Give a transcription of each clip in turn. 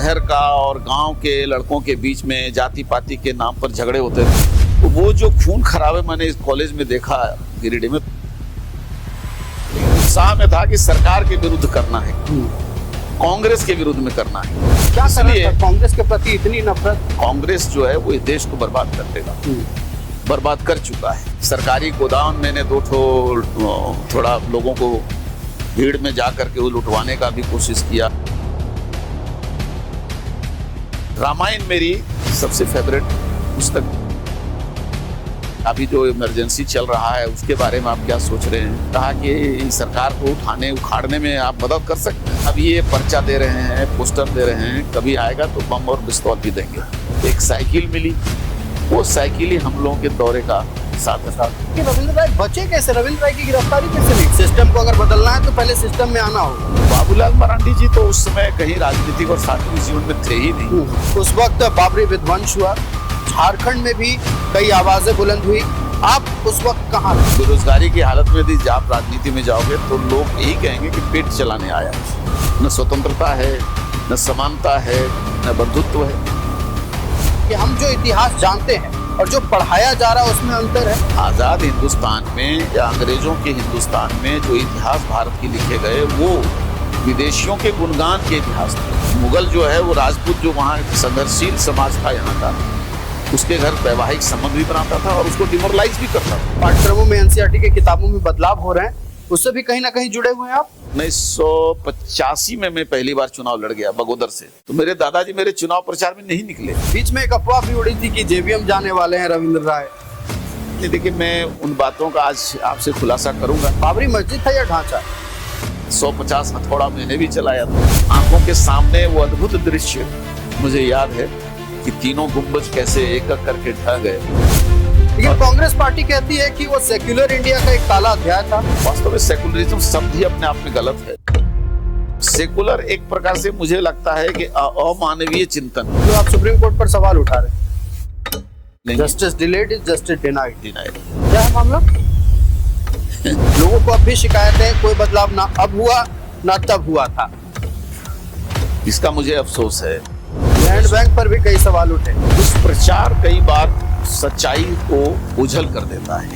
शहर का और गांव के लड़कों के बीच में जाति पाति के नाम पर झगड़े होते थे। तो वो जो खून खराबे मैंने इस कॉलेज में देखा गिरिडीह में, उत्साह में था कि सरकार के विरुद्ध करना है, कांग्रेस के विरुद्ध में करना है। क्या इसलिए कांग्रेस के प्रति इतनी नफरत? कांग्रेस जो है वो इस देश को बर्बाद कर देगा, बर्बाद कर चुका है। सरकारी गोदाम मैंने थोड़ा लोगों को भीड़ में जाकर के वो लुटवाने का भी कोशिश किया। रामायण मेरी सबसे फेवरेट पुस्तक। अभी जो इमरजेंसी चल रहा है उसके बारे में आप क्या सोच रहे हैं? कहा कि सरकार को उखाड़ने में आप मदद कर सकते हैं। अब ये पर्चा दे रहे हैं, पोस्टर दे रहे हैं, कभी आएगा तो बम और पिस्तौल भी देंगे। एक साइकिल मिली, वो साइकिल ही हम लोगों के दौरे का साथ है। कि रविंद्र राय बचे कैसे? रविंद्र राय की गिरफ्तारी कैसे हुई? सिस्टम को अगर बदलना है तो पहले सिस्टम में आना हो। बाबूलाल मरांडी जी तो उस समय कहीं राजनीतिक और सार्वजनिक जीवन में थे ही नहीं। उस वक्त बाबरी विध्वंस हुआ, झारखंड में भी कई आवाजें बुलंद हुई। आप उस वक्त कहाँ थे? बेरोजगारी की हालत में यदि आप राजनीति में जाओगे तो लोग यही कहेंगे कि पेट चलाने आया। न स्वतंत्रता है, न समानता है, न बंधुत्व है। कि हम जो इतिहास जानते हैं और जो पढ़ाया जा रहा है उसमें अंतर है। आजाद हिंदुस्तान में या अंग्रेजों के हिंदुस्तान में जो इतिहास भारत के लिखे गए वो विदेशियों के गुणगान के इतिहास थे। मुगल जो है वो राजपूत जो वहाँ संघर्षशील समाज था यहाँ का, उसके घर वैवाहिक संबंध भी बनाता था और उसको डिमोरलाइज भी करता था। पाठ्यक्रमों में एनसीईआरटी के किताबों में बदलाव हो रहे हैं, उससे भी कहीं ना कहीं जुड़े हुए हैं आप। 1985 में मैं पहली बार चुनाव लड़ गया बगोदर से, तो मेरे दादाजी मेरे चुनाव प्रचार में नहीं निकले। बीच में एक अफवाह भी उड़ी थी कि जेवीएम जाने वाले हैं रविंद्र राय। देखिए, मैं उन बातों का आज आपसे खुलासा करूंगा। बाबरी मस्जिद था या ढांचा? 150 हथौड़ा मैंने भी चलाया था। आंखों के सामने वो अद्भुत दृश्य मुझे याद है कि तीनों गुंबज कैसे एक एक करके ढह गए। लेकिन कांग्रेस पार्टी कहती है कि वो सेक्युलर इंडिया का एक काला अध्याय था। वास्तव में सेकुलरिज्म शब्द ही अपने आप में गलत है। सेकुलर एक प्रकार से मुझे लगता है कि अमानवीय चिंतन। जो आप सुप्रीम कोर्ट पर सवाल उठा रहे हैं, justice delayed is justice denied. क्या है मामला? लोगों को अब भी शिकायत है, कोई बदलाव ना अब हुआ ना तब हुआ था। इसका मुझे अफसोस है। लैंड बैंक पर भी कई सवाल उठे। दुष्प्रचार कई बार सच्चाई को उजल कर देता है।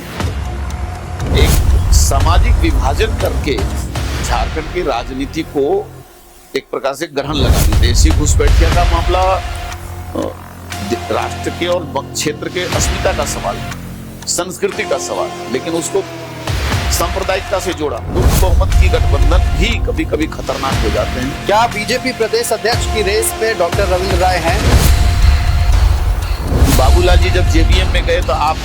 एक सामाजिक विभाजन करके झारखंड की राजनीति को एक प्रकार से ग्रहण लगा दी। देशी घुसपैठिया का मामला राष्ट्र के और क्षेत्र के अस्मिता का सवाल, संस्कृति का सवाल, लेकिन उसको सांप्रदायिकता से जोड़ा। बहुमत की गठबंधन भी कभी कभी खतरनाक हो जाते हैं। क्या बीजेपी प्रदेश अध्यक्ष की रेस में डॉक्टर रविंद्र राय हैं? बाबूलाल जी जब जेवीएम में गए तो आप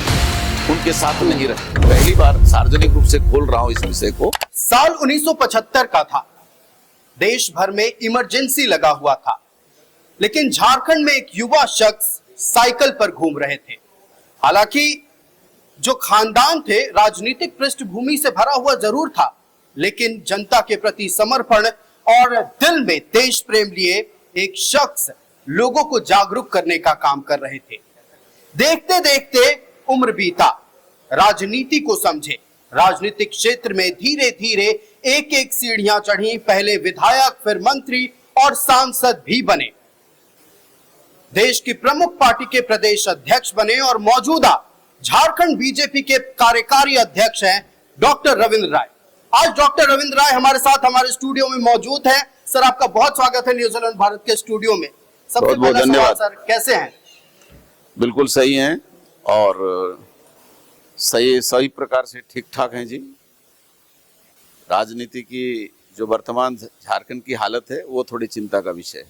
उनके साथ नहीं रहे। पहली बार सार्वजनिक रूप से खोल रहा हूं इस विषय को। साल 1975 का था, देश भर में इमरजेंसी लगा हुआ था, लेकिन झारखंड में एक युवा शख्स साइकिल पर घूम रहे थे। हालांकि जो खानदान थे राजनीतिक पृष्ठभूमि से भरा हुआ जरूर था, लेकिन जनता के प्रति समर्पण और दिल में देश प्रेम लिए एक शख्स लोगों को जागरूक करने का काम कर रहे थे। देखते देखते उम्र बीता, राजनीति को समझे, राजनीतिक क्षेत्र में धीरे धीरे एक एक सीढ़ियां चढ़ी। पहले विधायक, फिर मंत्री और सांसद भी बने। देश की प्रमुख पार्टी के प्रदेश अध्यक्ष बने और मौजूदा झारखंड बीजेपी के कार्यकारी अध्यक्ष हैं डॉक्टर रविंद्र राय। आज डॉक्टर रविंद्र राय हमारे साथ हमारे स्टूडियो में मौजूद हैं। सर, आपका बहुत स्वागत है न्यूजीलैंड भारत के स्टूडियो में। सबसे पहला सवाल सर, कैसे हैं? बिल्कुल सही हैं और सही प्रकार से ठीक ठाक हैं जी। राजनीति की जो वर्तमान झारखंड की हालत है वो थोड़ी चिंता का विषय है।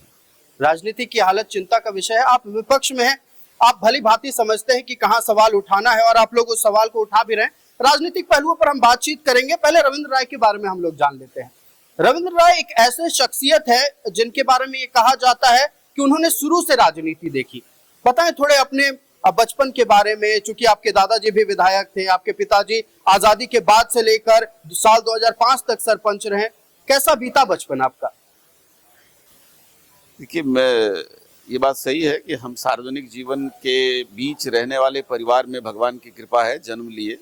राजनीति की हालत चिंता का विषय है। आप विपक्ष में हैं, आप भली भांति समझते हैं कि कहां सवाल उठाना है और आप लोग उस सवाल को उठा भी रहे हैं। राजनीतिक पहलुओं पर हम बातचीत करेंगे। पहले रविंद्र राय के बारे में हम लोग जान लेते हैं। रविंद्र राय एक ऐसे शख्सियत है जिनके बारे में ये कहा जाता है कि उन्होंने शुरू से राजनीति देखी। बताएं थोड़े अपने बचपन के बारे में, चूंकि आपके दादाजी भी विधायक थे, आपके पिताजी आजादी के बाद से लेकर साल 2005 तक सरपंच रहे। कैसा बीता बचपन आपका? देखिए, ये बात सही है कि हम सार्वजनिक जीवन के बीच रहने वाले परिवार में भगवान की कृपा है जन्म लिए,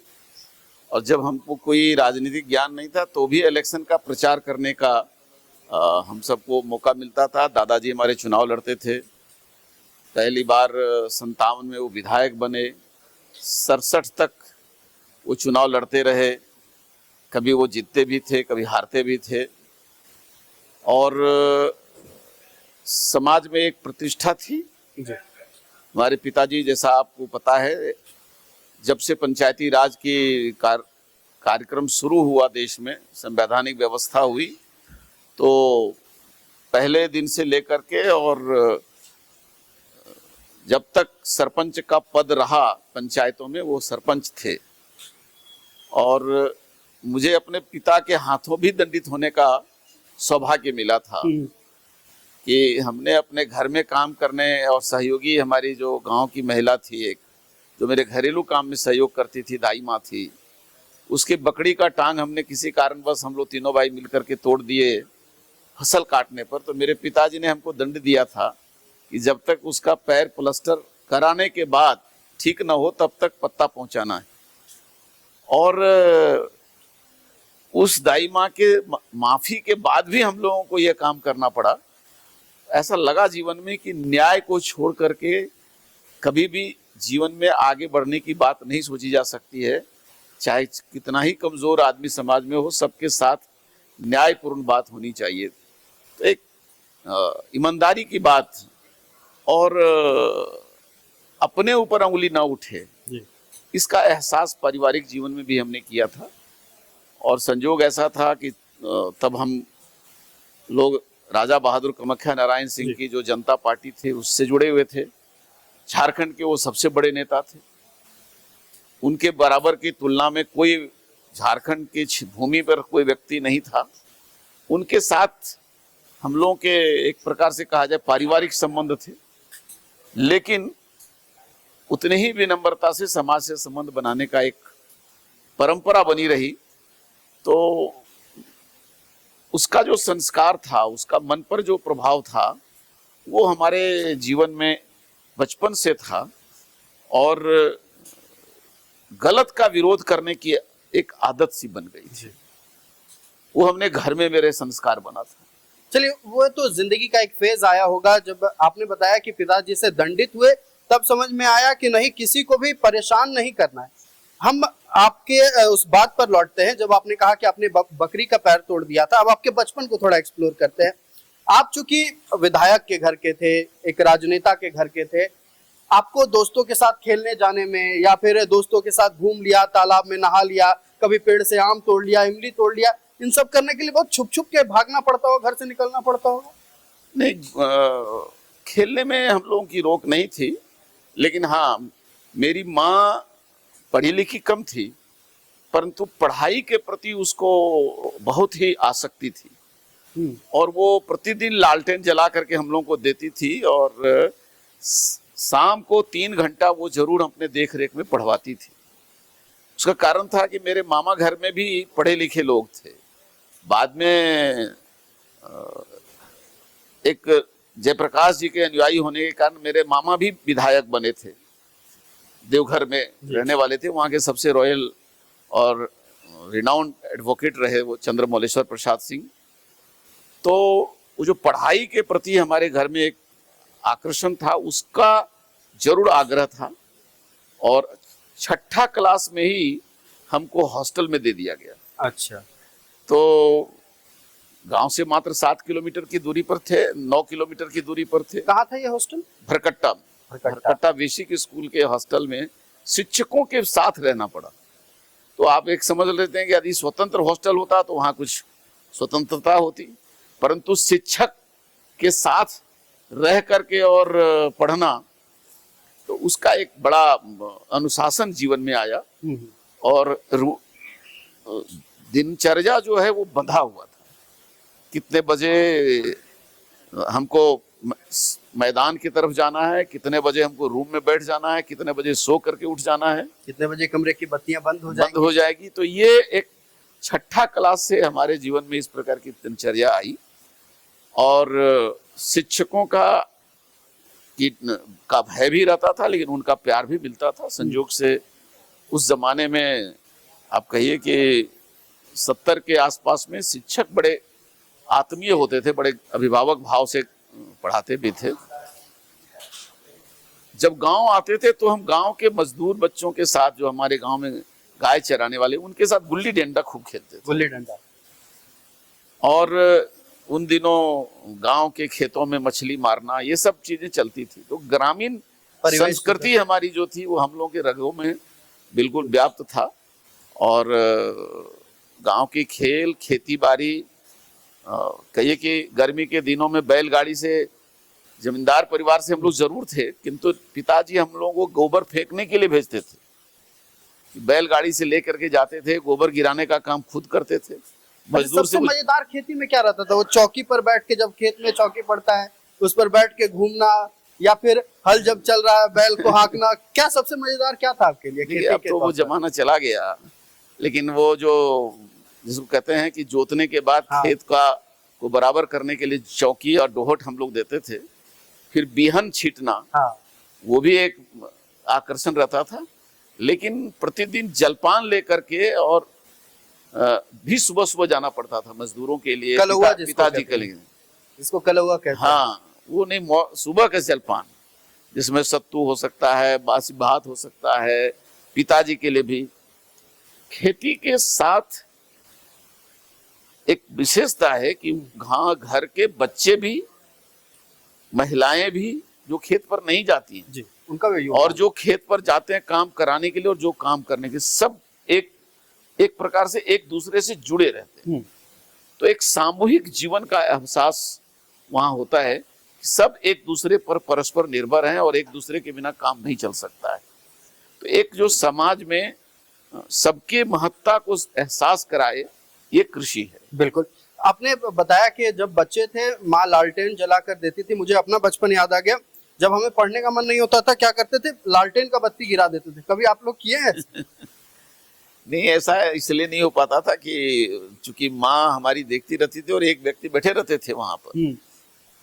और जब हमको कोई राजनीतिक ज्ञान नहीं था तो भी इलेक्शन का प्रचार करने का हम सबको मौका मिलता था। दादाजी हमारे चुनाव लड़ते थे। पहली बार 57 में वो विधायक बने। 67 तक वो चुनाव लड़ते रहे। कभी वो जीतते भी थे, कभी हारते भी थे। और समाज में एक प्रतिष्ठा थी। हमारे पिताजी, जैसा आपको पता है, जब से पंचायती राज की कार्यक्रम शुरू हुआ देश में, संवैधानिक व्यवस्था हुई, तो पहले दिन से लेकर के और जब तक सरपंच का पद रहा पंचायतों में, वो सरपंच थे। और मुझे अपने पिता के हाथों भी दंडित होने का सौभाग्य मिला था कि हमने अपने घर में काम करने, और सहयोगी हमारी जो गांव की महिला थी एक, जो मेरे घरेलू काम में सहयोग करती थी, दाई माँ थी, उसके बकरी का टांग हमने किसी कारणवश हम लोग तीनों भाई मिलकर के तोड़ दिए फसल काटने पर। तो मेरे पिताजी ने हमको दंड दिया था कि जब तक उसका पैर प्लास्टर कराने के बाद ठीक ना हो तब तक पत्ता पहुंचाना है। और उस दाई माँ के माफी के बाद भी हम लोगों को यह काम करना पड़ा। ऐसा लगा जीवन में कि न्याय को छोड़ करके कभी भी जीवन में आगे बढ़ने की बात नहीं सोची जा सकती है। चाहे कितना ही कमजोर आदमी समाज में हो, सबके साथ न्यायपूर्ण बात होनी चाहिए। तो एक ईमानदारी की बात और अपने ऊपर उंगली ना उठे, इसका एहसास पारिवारिक जीवन में भी हमने किया था। और संजोग ऐसा था कि तब हम लोग राजा बहादुर कामाख्या नारायण सिंह की जो जनता पार्टी थी उससे जुड़े हुए थे। झारखंड के वो सबसे बड़े नेता थे। उनके बराबर की तुलना में कोई झारखंड की भूमि पर कोई व्यक्ति नहीं था। उनके साथ हम लोगों के एक प्रकार से कहा जाए पारिवारिक संबंध थे, लेकिन उतने ही विनम्रता से समाज से संबंध बनाने का एक परंपरा बनी रही। तो उसका जो संस्कार था, उसका मन पर जो प्रभाव था, वो हमारे जीवन में बचपन से था। और गलत का विरोध करने की एक आदत सी बन गई थी। वो हमने घर में मेरे संस्कार बना था। चलिए, वो तो जिंदगी का एक फेज आया होगा जब आपने बताया कि पिताजी से दंडित हुए, तब समझ में आया कि नहीं, किसी को भी परेशान नहीं करना है। हम आपके उस बात पर लौटते हैं जब आपने कहा कि आपने बकरी का पैर तोड़ दिया था। अब आपके बचपन को थोड़ा एक्सप्लोर करते हैं। आप चूंकि विधायक के घर के थे, एक राजनेता के घर के थे, आपको दोस्तों के साथ खेलने जाने में या फिर दोस्तों के साथ घूम लिया, तालाब में नहा लिया, कभी पेड़ से आम तोड़ लिया, इमली तोड़ लिया, इन सब करने के लिए बहुत छुप छुप के भागना पड़ता होगा, घर से निकलना पड़ता होगा? नहीं, खेलने में हम लोगों की रोक नहीं थी, लेकिन हाँ, मेरी माँ पढ़ी लिखी कम थी, परंतु पढ़ाई के प्रति उसको बहुत ही आसक्ति थी। और वो प्रतिदिन लालटेन जला करके हम लोगों को देती थी, और शाम को 3 घंटा वो जरूर अपने देख रेख में पढ़वाती थी। उसका कारण था कि मेरे मामा घर में भी पढ़े लिखे लोग थे। बाद में एक जयप्रकाश जी के अनुयायी होने के कारण मेरे मामा भी विधायक बने थे। देवघर में रहने वाले थे, वहाँ के सबसे रॉयल और रिनाउंड एडवोकेट रहे वो चंद्रमौलेश्वर प्रसाद सिंह। तो वो जो पढ़ाई के प्रति हमारे घर में एक आकर्षण था, उसका जरूर आग्रह था। और 6ठा क्लास में ही हमको हॉस्टल में दे दिया गया। अच्छा। तो गांव से मात्र 7 किलोमीटर की दूरी पर थे, 9 किलोमीटर की दूरी पर थे। कहाँ था ये हॉस्टल? भरकट्टा बेसिक स्कूल के हॉस्टल में शिक्षकों के साथ रहना पड़ा। तो आप एक समझ लेते हैं कि यदि स्वतंत्र हॉस्टल होता तो वहां कुछ स्वतंत्रता होती, परंतु शिक्षक के साथ रह करके और पढ़ना, तो उसका एक बड़ा अनुशासन जीवन में आया। और दिनचर्या जो है वो बंधा हुआ था। कितने बजे हमको मैदान की तरफ जाना है, कितने बजे हमको रूम में बैठ जाना है, कितने बजे सो करके उठ जाना है, कितने बजे कमरे की बत्तियां बंद हो जाएगी। तो ये एक 6ठा क्लास से हमारे जीवन में इस प्रकार की दिनचर्या आई। और शिक्षकों का भय भी रहता था, लेकिन उनका प्यार भी मिलता था। संयोग से उस जमाने में आप कहिए कि 70 के आसपास में शिक्षक बड़े आत्मीय होते थे, बड़े अभिभावक भाव से पढ़ाते भी थे। जब गांव आते थे तो हम गांव के मजदूर बच्चों के साथ, जो हमारे गांव में गाय चराने वाले, उनके साथ गुल्ली डंडा खूब खेलते थे। गुल्ली डंडा। और उन दिनों गांव के खेतों में मछली मारना, ये सब चीजें चलती थी। तो ग्रामीण संस्कृति हमारी जो थी वो हम लोगों के रगों में बिल्कुल व्याप्त था। और गांव के खेल, खेती बाड़ी, कहिए कि गर्मी के दिनों में बैलगाड़ी से, जमींदार परिवार से हम लोग जरूर थे, किंतु पिताजी हम लोगों को गोबर फेंकने के लिए भेजते थे। बैलगाड़ी से लेकर के जाते थे, गोबर गिराने का काम खुद करते थे। मजदूर से मजेदार खेती में क्या रहता था? वो चौकी पर बैठ के, जब खेत में चौकी पड़ता है उस पर बैठ के घूमना, या फिर हल जब चल रहा है बैल को हाँकना, क्या सबसे मजेदार क्या था आपके लिए खेती? अब तो वो जमाना चला गया, लेकिन वो जो जिसको कहते हैं कि जोतने के बाद खेत का को बराबर करने के लिए चौकी और डोहट हम लोग देते थे, फिर बीहन छीटना, वो भी एक आकर्षण रहता था। लेकिन प्रतिदिन जलपान लेकर के और भी सुबह सुबह जाना पड़ता था मजदूरों के लिए, पिताजी के लिए, जिसको कलौआ कहते हैं। हाँ, वो नहीं, सुबह का जलपान जिसमें सत्तू हो सकता है, बासी भात हो सकता है, पिताजी के लिए भी। खेती के साथ एक विशेषता है कि घर के बच्चे भी, महिलाएं भी जो खेत पर नहीं जाती हैं जी, उनका भी, और जो खेत पर जाते हैं काम कराने के लिए और जो काम करने के, सब एक प्रकार से एक दूसरे से जुड़े रहते हैं। तो एक सामूहिक जीवन का एहसास वहां होता है, सब एक दूसरे पर परस्पर निर्भर हैं और एक दूसरे के बिना काम नहीं चल सकता है। तो एक जो समाज में सबके महत्ता को एहसास कराए, ये कृषि है। बिल्कुल। आपने बताया कि जब बच्चे थे माँ लालटेन जला कर देती थी। मुझे अपना बचपन याद आ गया, जब हमें पढ़ने का मन नहीं होता था क्या करते थे? लालटेन का बत्ती गिरा देते थे। कभी आप लोग किए हैं? नहीं, ऐसा इसलिए नहीं हो पाता था कि चूंकि माँ हमारी देखती रहती थी और एक व्यक्ति बैठे रहते थे वहां पर।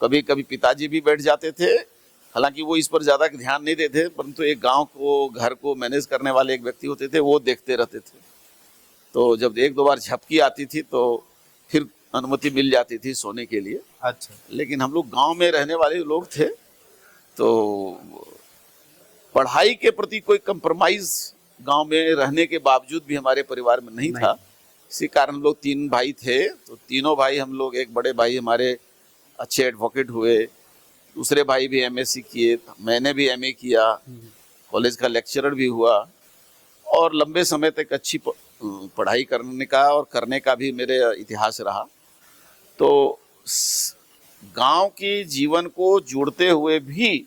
कभी कभी पिताजी भी बैठ जाते थे, हालांकि वो इस पर ज्यादा ध्यान नहीं देते, परंतु एक गांव को, घर को मैनेज करने वाले एक व्यक्ति होते थे, वो देखते रहते थे। तो जब एक दो बार झपकी आती थी तो फिर अनुमति मिल जाती थी सोने के लिए। अच्छा। लेकिन हम लोग गांव में रहने वाले लोग थे, तो पढ़ाई के प्रति कोई कंप्रोमाइज गांव में रहने के बावजूद भी हमारे परिवार में नहीं था। इसी कारण हम लोग 3 भाई थे, तो तीनों भाई हम लोग, एक बड़े भाई हमारे अच्छे एडवोकेट हुए, दूसरे भाई भी एमएससी किए, मैंने भी एमए किया, कॉलेज का लेक्चरर भी हुआ और लंबे समय तक अच्छी पढ़ाई करने का और करने का भी मेरे इतिहास रहा। तो गांव के जीवन को जोड़ते हुए भी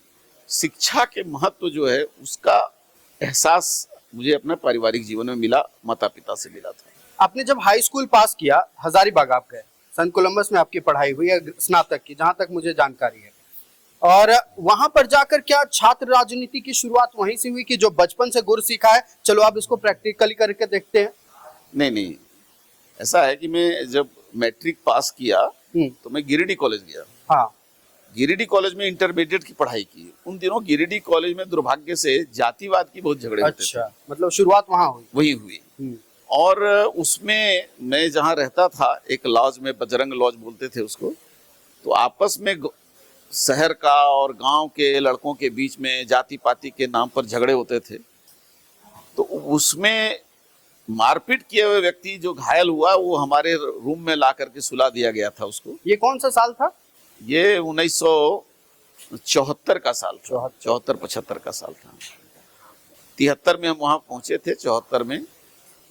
शिक्षा के महत्व जो है उसका एहसास मुझे अपने पारिवारिक जीवन में मिला, माता पिता से मिला था। आपने जब हाई स्कूल पास किया, हजारीबाग आप गए, संत कोलंबस में आपकी पढ़ाई हुई है स्नातक की, जहां तक मुझे जानकारी है। और वहां पर जाकर क्या छात्र राजनीति की शुरुआत वहीं से हुई कि जो बचपन से गुर सीखा है, चलो आप इसको प्रैक्टिकली करके देखते हैं? नहीं, ऐसा है कि मैं जब मैट्रिक पास किया तो मैं गिरिडीह कॉलेज गया। हाँ। गिरिडीह कॉलेज में इंटरमीडिएट की पढ़ाई की। उन दिनों गिरिडीह कॉलेज में दुर्भाग्य से जातिवाद की बहुत झगड़े होते थे। अच्छा, मतलब शुरुआत वहां हुई? वही हुई। और उसमें मैं जहाँ रहता था, एक लॉज में, बजरंग लॉज बोलते थे उसको, तो आपस में शहर का और गांव के लड़कों के बीच में जाति पाति के नाम पर झगड़े होते थे। तो उसमें मारपीट किए हुए व्यक्ति जो घायल हुआ, वो हमारे रूम में ला करके सुला दिया गया था उसको। ये कौन सा साल था? ये 1974 का साल था, 74-75 का साल था। 73 में हम वहाँ पहुंचे थे, 74 में।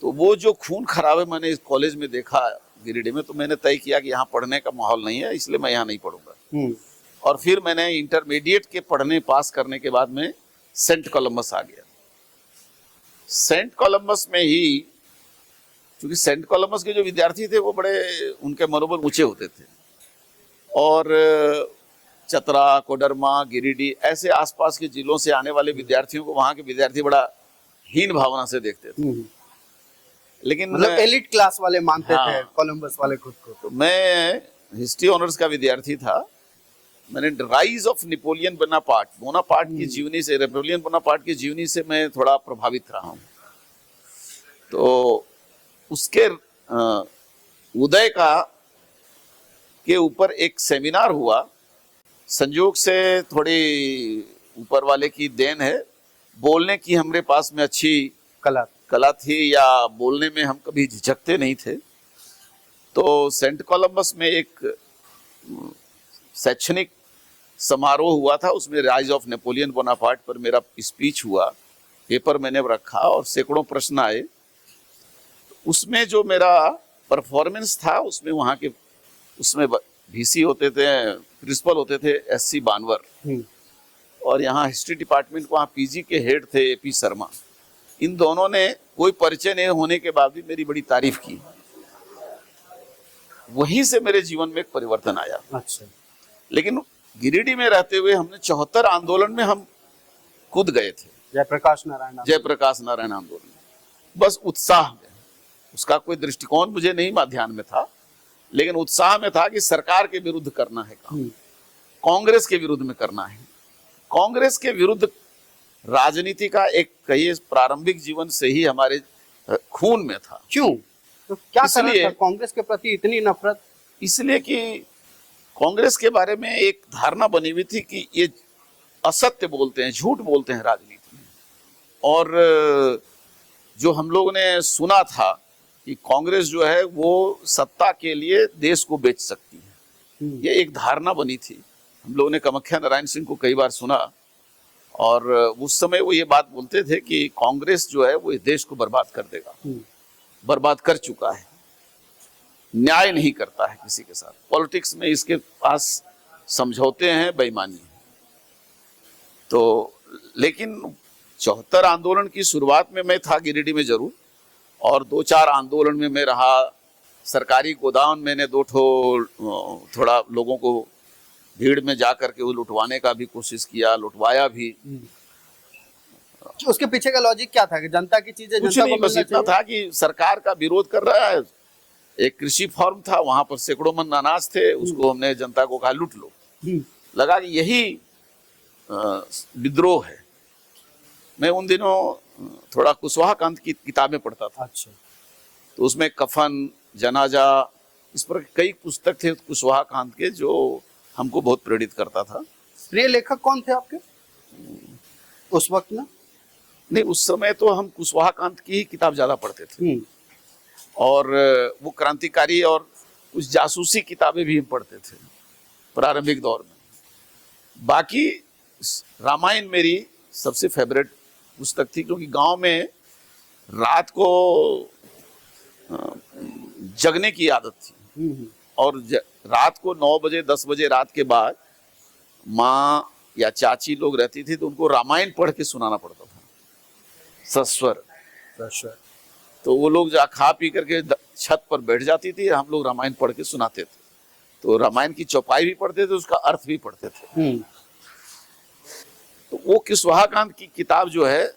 तो वो जो खून खराबे मैंने इस कॉलेज में देखा गिरिडीह में, तो मैंने तय किया कि यहाँ पढ़ने का माहौल नहीं है, इसलिए मैं यहाँ नहीं पढ़ूंगा। और फिर मैंने इंटरमीडिएट के पढ़ने पास करने के बाद में सेंट कोलंबस आ गया। सेंट कोलंबस में ही, क्योंकि सेंट कोलंबस के जो विद्यार्थी थे वो बड़े, उनके मनोबल ऊंचे होते थे, और चतरा, कोडरमा, गिरिडीह ऐसे आसपास के जिलों से आने वाले विद्यार्थियों को वहाँ के विद्यार्थी बड़ा हीन भावना से देखते थे। लेकिन मतलब एलिट क्लास वाले मानते थे कोलंबस वाले खुद को। तो मैं हिस्ट्री ऑनर्स का विद्यार्थी था। मैंने राइज ऑफ नेपोलियन बोनापार्ट की जीवनी से, नेपोलियन बोनापार्ट की जीवनी से मैं थोड़ा प्रभावित रहा हूँ। तो उसके उदय का के ऊपर एक सेमिनार हुआ। संयोग से थोड़ी ऊपर वाले की देन है, बोलने की हमारे पास में अच्छी कला थी, या बोलने में हम कभी झिझकते नहीं थे। तो सेंट कोलंबस में एक शैक्षणिक समारोह हुआ था, उसमें राइज ऑफ नेपोलियन बोनापार्ट पर मेरा स्पीच हुआ, पेपर मैंने रखा और सैकड़ों प्रश्न आए। उसमें जो मेरा परफॉर्मेंस था, उसमें वहाँ के उसमें वीसी होते थे, प्रिंसिपल होते थे एससी बानवर, और यहाँ हिस्ट्री डिपार्टमेंट वहाँ पीजी के हेड थे एपी शर्मा। इन दोनों ने कोई परिचय नहीं होने के बाद भी मेरी बड़ी तारीफ की। वहीं से मेरे जीवन में एक परिवर्तन आया। अच्छा। लेकिन गिरिडीह में रहते हुए हमने 74 आंदोलन में हम कूद गए थे। जयप्रकाश नारायण आंदोलन, बस उत्साह में, उसका कोई दृष्टिकोण मुझे नहीं ध्यान में था, लेकिन उत्साह में था कि सरकार के विरुद्ध करना है काम, कांग्रेस के विरुद्ध में करना है। कांग्रेस के विरुद्ध राजनीति का एक कहिए प्रारंभिक जीवन से ही हमारे खून में था। क्यों? तो क्या कारण था कांग्रेस के प्रति इतनी नफरत? इसलिए कि कांग्रेस के बारे में एक धारणा बनी हुई थी कि ये असत्य बोलते हैं, झूठ बोलते हैं राजनीति में। और जो हम लोगों ने सुना था कि कांग्रेस जो है वो सत्ता के लिए देश को बेच सकती है, ये एक धारणा बनी थी। हम लोगों ने कामाख्या नारायण सिंह को कई बार सुना, और उस समय वो ये बात बोलते थे कि कांग्रेस जो है वो इस देश को बर्बाद कर देगा, बर्बाद कर चुका है, न्याय नहीं करता है किसी के साथ, पॉलिटिक्स में इसके पास समझौते हैं, बेईमानी है। तो लेकिन 74 आंदोलन की शुरुआत में मैं था गिरिडीह में जरूर, और 2-4 आंदोलन में मैं रहा। सरकारी गोदाम मैंने 2 थोड़ा लोगों को भीड़ में जा करके वो लुटवाने का भी कोशिश किया, लुटवाया भी। उसके पीछे का लॉजिक क्या था कि जनता की चीजें कुछ नहीं, बस इतना था कि सरकार का विरोध कर रहा है। एक कृषि फॉर्म था, वहां पर सैकड़ों मन अनाज थे, उसको हमने जनता को कहा लूट लो। लगा कि यही विद्रोह है। मैं उन दिनों थोड़ा कुशवाहा कांत की किताबें पढ़ता था। अच्छा। तो उसमें कफन, जनाजा, इस पर कई पुस्तक थे कुशवाहा कांत के, जो हमको बहुत प्रेरित करता था। प्रिय लेखक कौन थे आपके उस वक्त में? नहीं, उस समय तो हम कुशवाहा कांत की ही किताब ज्यादा पढ़ते थे, और वो क्रांतिकारी और कुछ जासूसी किताबें भी हम पढ़ते थे प्रारंभिक दौर में। बाकी रामायण मेरी सबसे फेवरेट पुस्तक थी, क्योंकि गांव में रात को जगने की आदत थी, और रात को 9 बजे 10 बजे रात के बाद माँ या चाची लोग रहती थी, तो उनको रामायण पढ़ के सुनाना पड़ता था सस्वर। तो वो लोग जा खा पी करके छत पर बैठ जाती थी, हम लोग रामायण पढ़ के सुनाते थे। तो रामायण की चौपाई भी पढ़ते थे, उसका अर्थ भी पढ़ते थे। तो वो कुशवाहा कांत की किताब जो है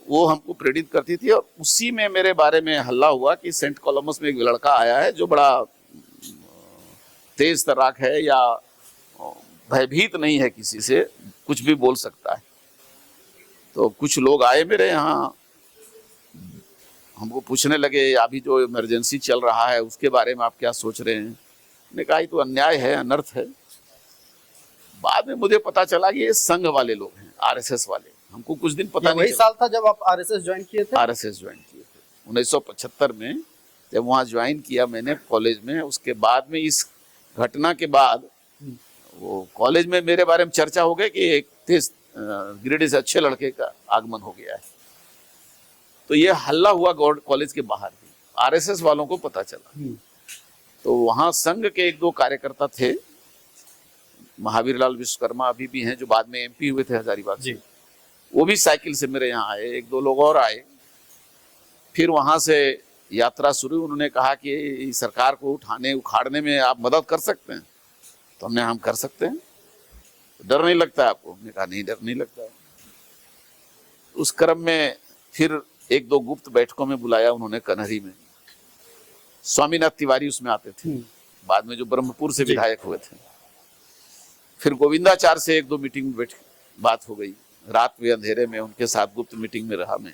वो हमको प्रेरित करती थी। और उसी में मेरे बारे में हल्ला हुआ कि सेंट कोलंबस में एक लड़का आया है जो बड़ा तेज तर्राक है, या भयभीत नहीं है, किसी से कुछ भी बोल सकता है। तो कुछ लोग आए मेरे यहाँ, हमको पूछने लगे अभी जो इमरजेंसी चल रहा है उसके बारे में आप क्या सोच रहे हैं। मैंने कहा ये तो अन्याय है, अनर्थ है। बाद में मुझे पता चला कि ये संघ वाले लोग हैं, आरएसएस वाले। हमको कुछ दिन पता नहीं। वही साल था जब आप आरएसएस ज्वाइन किए थे? आरएसएस ज्वाइन किए थे 1975 में, जब वहाँ ज्वाइन किया मैंने कॉलेज में। उसके बाद में इस घटना के बाद वो कॉलेज में मेरे बारे में चर्चा हो गई कि एक तेज गिरिडीह से अच्छे लड़के का आगमन हो गया है। तो ये हल्ला हुआ कॉलेज के बाहर भी, आरएसएस वालों को पता चला। तो वहाँ संघ के 1-2 कार्यकर्ता थे, महावीर लाल विश्वकर्मा अभी भी हैं, जो बाद में एमपी हुए थे हजारीबाग से। वो भी साइकिल से मेरे यहाँ आए, 1-2 लोग और आए। फिर वहां से यात्रा शुरू। उन्होंने कहा कि सरकार को उठाने उखाड़ने में आप मदद कर सकते हैं। तो हमने हम कर सकते हैं, डर नहीं लगता है आपको? हमने कहा नहीं, डर नहीं लगता है। उस क्रम में फिर 1-2 गुप्त बैठकों में बुलाया उन्होंने कन्हरी में। स्वामीनाथ तिवारी उसमें आते थे, बाद में जो ब्रह्मपुर से विधायक हुए थे। फिर गोविंदाचार्य से 1-2 मीटिंग में बात हो गई, रात में अंधेरे में उनके साथ गुप्त मीटिंग में रहा मैं।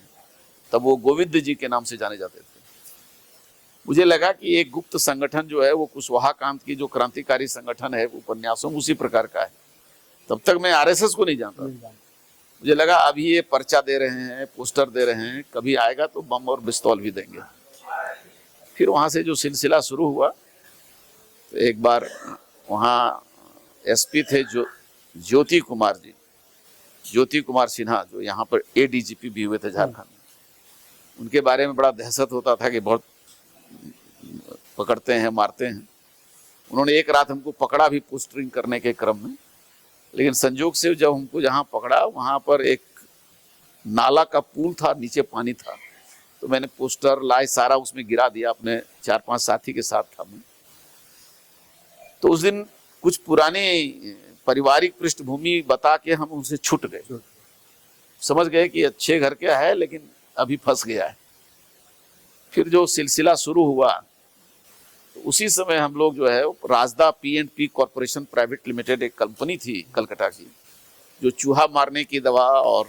तब वो गोविंद जी के नाम से जाने जाते थे। मुझे लगा कि एक गुप्त संगठन जो है वो कुशवाहा कांत की जो क्रांतिकारी संगठन है उपन्यासों उसी प्रकार का है। तब तक मैं आरएसएस को नहीं जानता। मुझे लगा अभी ये पर्चा दे रहे हैं, पोस्टर दे रहे हैं, कभी आएगा तो बम और पिस्तौल भी देंगे। फिर वहाँ से जो सिलसिला शुरू हुआ तो एक बार वहाँ एसपी थे जो ज्योति कुमार जी, ज्योति कुमार सिन्हा, जो यहाँ पर एडीजीपी भी हुए थे झारखंड में। उनके बारे में बड़ा दहशत होता था कि बहुत पकड़ते हैं, मारते हैं। उन्होंने एक रात हमको पकड़ा भी पोस्टरिंग करने के क्रम में, लेकिन संजोग से जब हमको जहाँ पकड़ा वहाँ पर एक नाला का पुल था, नीचे पानी था, तो मैंने पोस्टर लाए सारा उसमें गिरा दिया, अपने 4-5 साथी के साथ था मैं। तो उस दिन कुछ पुरानी पारिवारिक पृष्ठभूमि बता के हम उनसे छूट गए, समझ गए कि अच्छे घर का है लेकिन अभी फंस गया है। फिर जो सिलसिला शुरू हुआ तो उसी समय हम लोग जो है Rajda P&P corporation private limited एक कंपनी थी कलकत्ता की, जो चूहा मारने की दवा और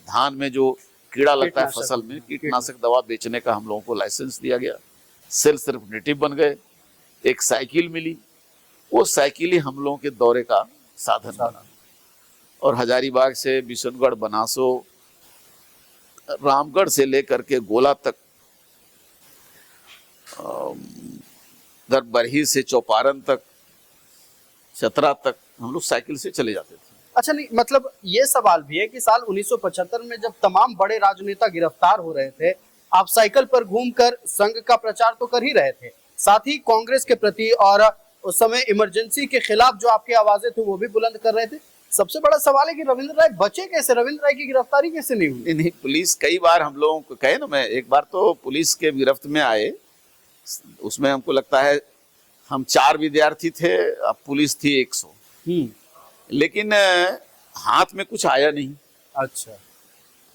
धान में जो कीड़ा लगता है फसल में, कीटनाशक दवा बेचने का हम लोगों को लाइसेंस दिया गया। सेल्स रिप्रेजेंटेटिव बन गए। एक साइकिल मिली, वो साइकिल ही हम लोगों के दौरे का साधन बना। और हजारीबाग से बिशनगढ़, बनासो, रामगढ़ से लेकर के गोला तक, उधर बरही से चौपारण तक, चतरा तक हम लोग साइकिल से चले जाते थे। अच्छा, नहीं मतलब ये सवाल भी है कि साल 1975 में जब तमाम बड़े राजनेता गिरफ्तार हो रहे थे, आप साइकिल पर घूमकर संघ का प्रचार तो कर ही रहे थे, साथ ही कांग्रेस के प्रति और उस समय इमरजेंसी के खिलाफ जो आपकी आवाजें थी वो भी बुलंद कर रहे थे। सबसे बड़ा सवाल है कि रविंद्र राय बचे कैसे, रविंद्र राय की गिरफ्तारी कैसे नहीं हुई? नहीं, पुलिस कई बार हम लोगों को कहे ना, मैं एक बार तो पुलिस के गिरफ्त में आए, उसमें हमको लगता है हम 4 विद्यार्थी थे, अब पुलिस थी 100, लेकिन हाथ में कुछ आया नहीं। अच्छा,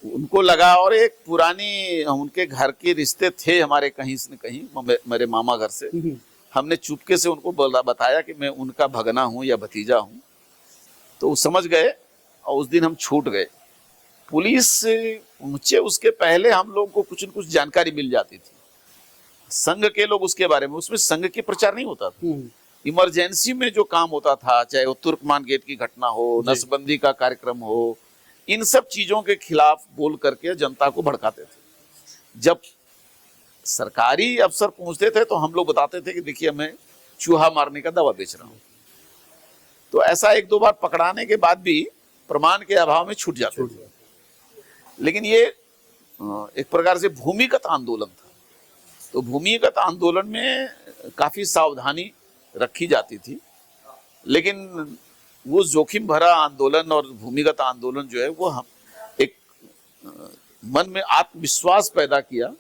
उनको लगा, और एक पुरानी उनके घर के रिश्ते थे हमारे कहीं से कहीं, मेरे मामा घर से, हमने चुपके से उनको बताया कि मैं उनका भगना हूँ या भतीजा हूँ, तो वो समझ गए और उस दिन हम छूट गए। पुलिस पहुंचे उसके पहले हम लोग को कुछ न कुछ जानकारी मिल जाती थी, संघ के लोग उसके बारे में, उसमें संघ के प्रचार नहीं होता था। इमरजेंसी में जो काम होता था, चाहे वो तुर्कमान गेट की घटना हो, नसबंदी का कार्यक्रम हो, इन सब चीजों के खिलाफ बोल करके जनता को भड़काते थे। जब सरकारी अफसर पहुंचते थे तो हम लोग बताते थे कि देखिए मैं चूहा मारने का दवा बेच रहा हूं। तो ऐसा 1-2 बार पकड़ाने के बाद भी प्रमाण के अभाव में छूट जाते थे। लेकिन ये एक प्रकार से भूमिगत आंदोलन था, तो भूमिगत आंदोलन में काफी सावधानी रखी जाती थी, लेकिन वो जोखिम भरा आंदोलन और भूमिगत आंदोलन जो है वो हम एक मन में आत्मविश्वास पैदा किया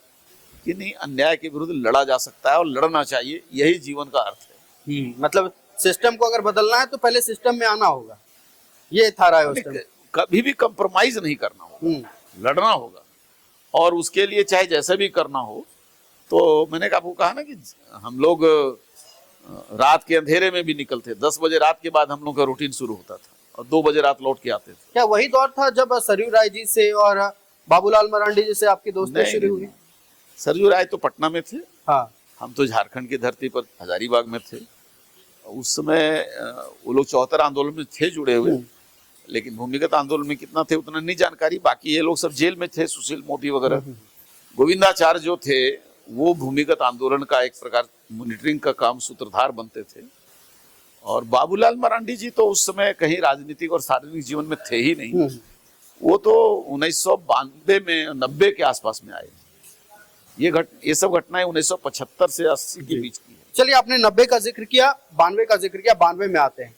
कि नहीं, अन्याय के विरुद्ध लड़ा जा सकता है और लड़ना चाहिए, यही जीवन का अर्थ है। मतलब सिस्टम को अगर बदलना है तो पहले सिस्टम में आना होगा, ये था राय उस टाइम। कभी भी कंप्रोमाइज नहीं करना होगा, लड़ना होगा, और उसके लिए चाहे जैसे भी करना हो। तो मैंने आपको कहा ना कि हम लोग रात के अंधेरे में भी निकलते, 10 बजे रात के बाद हम लोग का रूटीन शुरू होता था और 2 बजे रात लौट के आते थे। क्या वही दौर था जब सरयू राय जी से और बाबूलाल मरांडी जी से आपकी दोस्ती शुरू हुई? सरयू राय तो पटना में थे, हाँ, हम तो झारखंड की धरती पर हजारीबाग में थे। उस समय वो लोग 74 आंदोलन में थे जुड़े हुए, लेकिन भूमिगत आंदोलन में कितना थे उतना नहीं जानकारी। बाकी ये लोग सब जेल में थे, सुशील मोदी वगैरह। गोविंदाचार्य जो थे वो भूमिगत आंदोलन का एक प्रकार मॉनिटरिंग का काम सूत्रधार बनते थे, और बाबूलाल मरांडी जी तो उस समय कहीं राजनीतिक और सार्वजनिक जीवन में थे ही नहीं। वो तो 1992 में 90 के आसपास में आए। ये सब घटनाएं 1975 से 80 के बीच की है। चलिए, आपने 90 का जिक्र किया, 92 का जिक्र किया, 92 में आते हैं।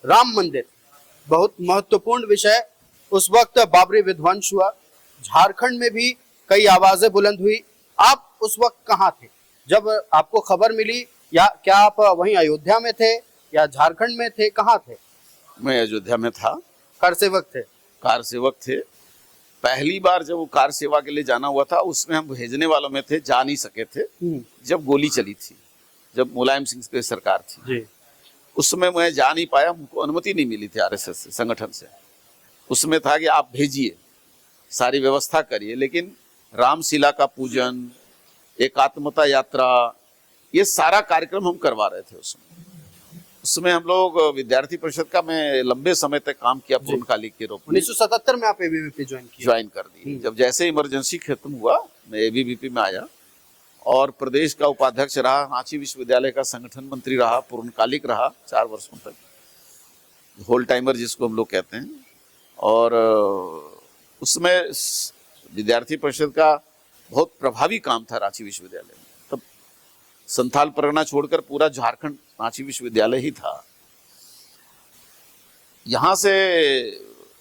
राम मंदिर बहुत महत्वपूर्ण विषय। उस वक्त बाबरी विध्वंस हुआ, झारखंड में भी कई आवाजें बुलंद हुई। आप उस वक्त कहाँ थे जब आपको खबर मिली, या क्या आप वहीं अयोध्या में थे या झारखंड में थे, कहाँ थे? मैं अयोध्या में था, कार सेवक थे। कार सेवक थे। पहली बार जब वो कार सेवा के लिए जाना हुआ था उसमें हम भेजने वालों में थे, जा नहीं सके थे जब गोली चली थी, जब मुलायम सिंह की सरकार थी जी। उस समय मैं जा नहीं पाया, मुझको अनुमति नहीं मिली थी आरएसएस से, संगठन से। उसमें था कि आप भेजिए, सारी व्यवस्था करिए, लेकिन रामशिला का पूजन, एकात्मता यात्रा, ये सारा कार्यक्रम हम करवा रहे थे उसमें हम लोग विद्यार्थी परिषद का मैं लंबे समय तक काम किया पूर्णकालिक के रूप में। 1977 में आप एबीवीपी ज्वाइन कर दी। जब जैसे इमरजेंसी खत्म हुआ मैं एबीवीपी में आया और प्रदेश का उपाध्यक्ष रहा, रांची विश्वविद्यालय का संगठन मंत्री रहा, पूर्णकालिक रहा 4 वर्षों तक, होल टाइमर जिसको हम लोग कहते हैं। और उसमें विद्यार्थी परिषद का बहुत प्रभावी काम था रांची विश्वविद्यालय में। तब संथाल परगना छोड़कर पूरा झारखंड रांची विश्वविद्यालय ही था। यहाँ से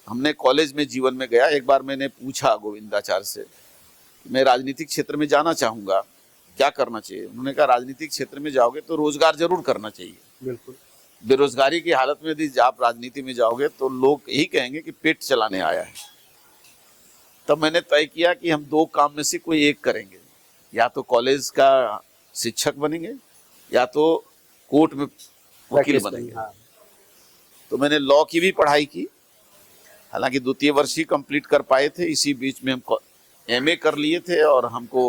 हमने कॉलेज में जीवन में गया। एक बार मैंने पूछा गोविंदाचार्य से, मैं राजनीतिक क्षेत्र में जाना चाहूंगा, क्या करना चाहिए? उन्होंने कहा राजनीतिक क्षेत्र में जाओगे तो रोजगार जरूर करना चाहिए। बिल्कुल। बेरोजगारी की हालत में यदि आप राजनीति में जाओगे तो लोग यही कहेंगे कि पेट चलाने आया है। तब मैंने तय किया कि हम 2 काम में से कोई एक करेंगे, या तो कॉलेज का शिक्षक बनेंगे या तो कोर्ट में वकील बनेंगे। हाँ। तो मैंने लॉ की भी पढ़ाई की, हालांकि 2य वर्ष ही कंप्लीट कर पाए थे। इसी बीच में हम एमए कर लिए थे और हमको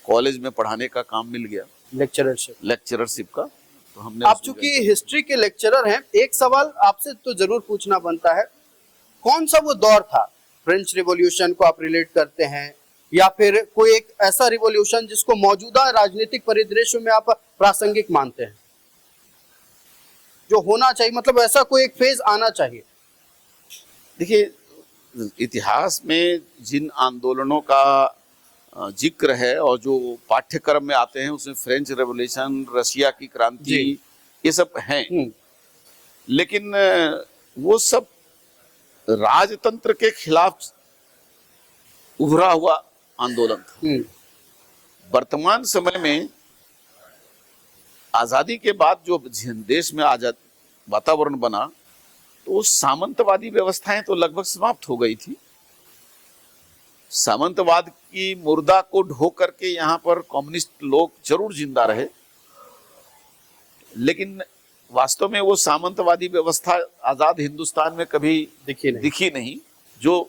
कॉलेज में पढ़ाने का काम मिल गया, लेक्चररशिप का। तो हमने आप चूंकि हिस्ट्री के लेक्चरर हैं, एक सवाल आपसे तो जरूर पूछना बनता है, कौन सा वो दौर था? फ्रेंच रिवॉल्यूशन को आप रिलेट करते हैं या फिर कोई एक ऐसा रिवॉल्यूशन जिसको मौजूदा राजनीतिक परिदृश्य में आप प्रासंगिक मानते हैं, जो होना चाहिए, मतलब ऐसा कोई एक फेज आना चाहिए? देखिए, इतिहास में जिन आंदोलनों का जिक्र है और जो पाठ्यक्रम में आते हैं उसमें फ्रेंच रेवोल्यूशन, रशिया की क्रांति, ये सब हैं, लेकिन वो सब राजतंत्र के खिलाफ उभरा हुआ आंदोलन था। वर्तमान समय में आजादी के बाद जो देश में आजाद वातावरण बना, तो सामंतवादी व्यवस्थाएं तो लगभग समाप्त हो गई थी। सामंतवाद की मुर्दा को ढो करके यहाँ पर कम्युनिस्ट लोग जरूर जिंदा रहे, लेकिन वास्तव में वो सामंतवादी व्यवस्था आजाद हिंदुस्तान में कभी दिखी नहीं। जो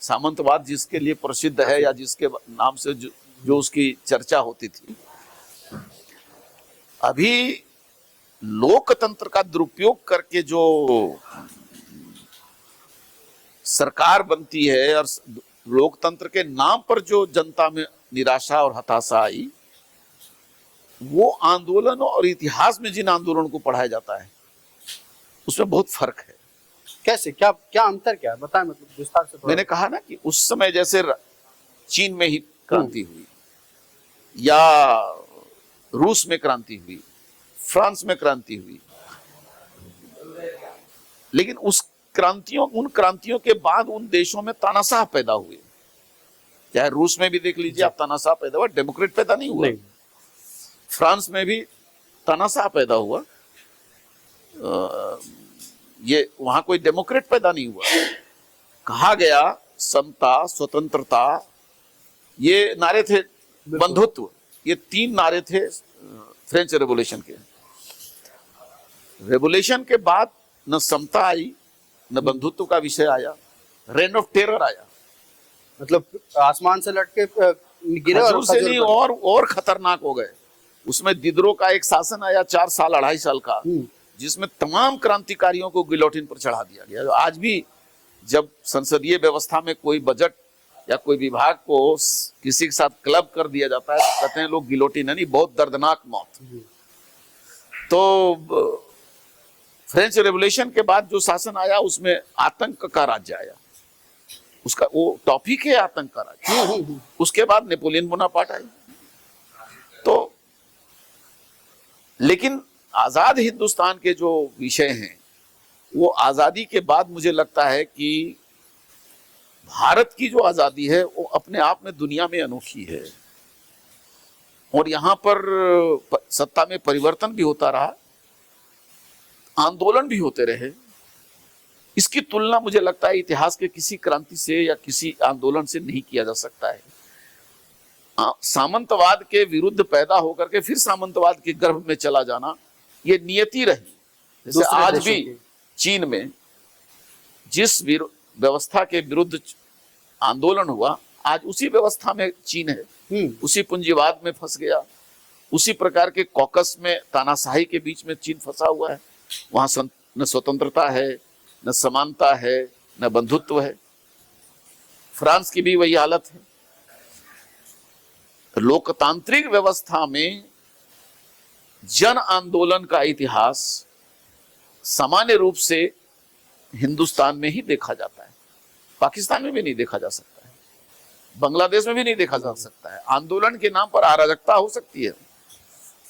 सामंतवाद जिसके लिए प्रसिद्ध है या जिसके नाम से जो उसकी चर्चा होती थी, अभी लोकतंत्र का दुरुपयोग करके जो सरकार बनती है और लोकतंत्र के नाम पर जो जनता में निराशा और हताशा आई, वो आंदोलन और इतिहास में जिन आंदोलन को पढ़ाया जाता है उसमें बहुत फर्क है। कैसे, क्या क्या अंतर क्या है, बताएं, मतलब विस्तार से। मैंने कहा ना कि उस समय जैसे चीन में ही क्रांति हुई या रूस में क्रांति हुई, फ्रांस में क्रांति हुई, लेकिन उन क्रांतियों के बाद उन देशों में तानाशाह पैदा हुए। चाहे रूस में भी देख लीजिए आप, तानाशाह पैदा हुआ, डेमोक्रेट पैदा नहीं हुआ। फ्रांस में भी तानाशाह पैदा हुआ, ये वहां कोई डेमोक्रेट पैदा नहीं हुआ। कहा गया समता, स्वतंत्रता, ये नारे थे, बंधुत्व, ये 3 नारे थे फ्रेंच रेवोल्यूशन के। रेवोल्यूशन के बाद न समता आई, न बंधुत्व का विषय आया, रेन ऑफ टेरर आया, मतलब आसमान से लटके गिरे और खतरनाक हो गए। उसमें दिदरो का एक शासन आया 4 साल 2.5 साल का, जिसमें तमाम क्रांतिकारियों को गिलोटिन पर चढ़ा दिया गया। आज भी जब संसदीय व्यवस्था में कोई बजट या कोई विभाग को किसी के साथ क्लब कर दिया जाता है तो कहते हैं लोग गिलोटिन, यानी बहुत दर्दनाक मौत। तो फ्रेंच रेवोल्यूशन के बाद जो शासन आया उसमें आतंक का राज्य आया, उसका वो टॉपिक है आतंक का राज्य। उसके बाद नेपोलियन बोनापार्ट आई। तो लेकिन आजाद हिंदुस्तान के जो विषय हैं, वो आजादी के बाद मुझे लगता है कि भारत की जो आजादी है वो अपने आप में दुनिया में अनोखी है, और यहाँ पर सत्ता में परिवर्तन भी होता रहा, आंदोलन भी होते रहे। इसकी तुलना मुझे लगता है इतिहास के किसी क्रांति से या किसी आंदोलन से नहीं किया जा सकता है। सामंतवाद के विरुद्ध पैदा होकर के फिर सामंतवाद के गर्भ में चला जाना, ये नियति रही। जैसे आज भी चीन में जिस व्यवस्था के विरुद्ध आंदोलन हुआ, आज उसी व्यवस्था में चीन है, उसी पूंजीवाद में फंस गया, उसी प्रकार के कॉकस में तानाशाही के बीच में चीन फंसा हुआ है। वहां न स्वतंत्रता है, न समानता है, न बंधुत्व है। फ्रांस की भी वही हालत है। लोकतांत्रिक व्यवस्था में जन आंदोलन का इतिहास सामान्य रूप से हिंदुस्तान में ही देखा जाता है। पाकिस्तान में भी नहीं देखा जा सकता है, बांग्लादेश में भी नहीं देखा जा सकता है। आंदोलन के नाम पर अराजकता हो सकती है,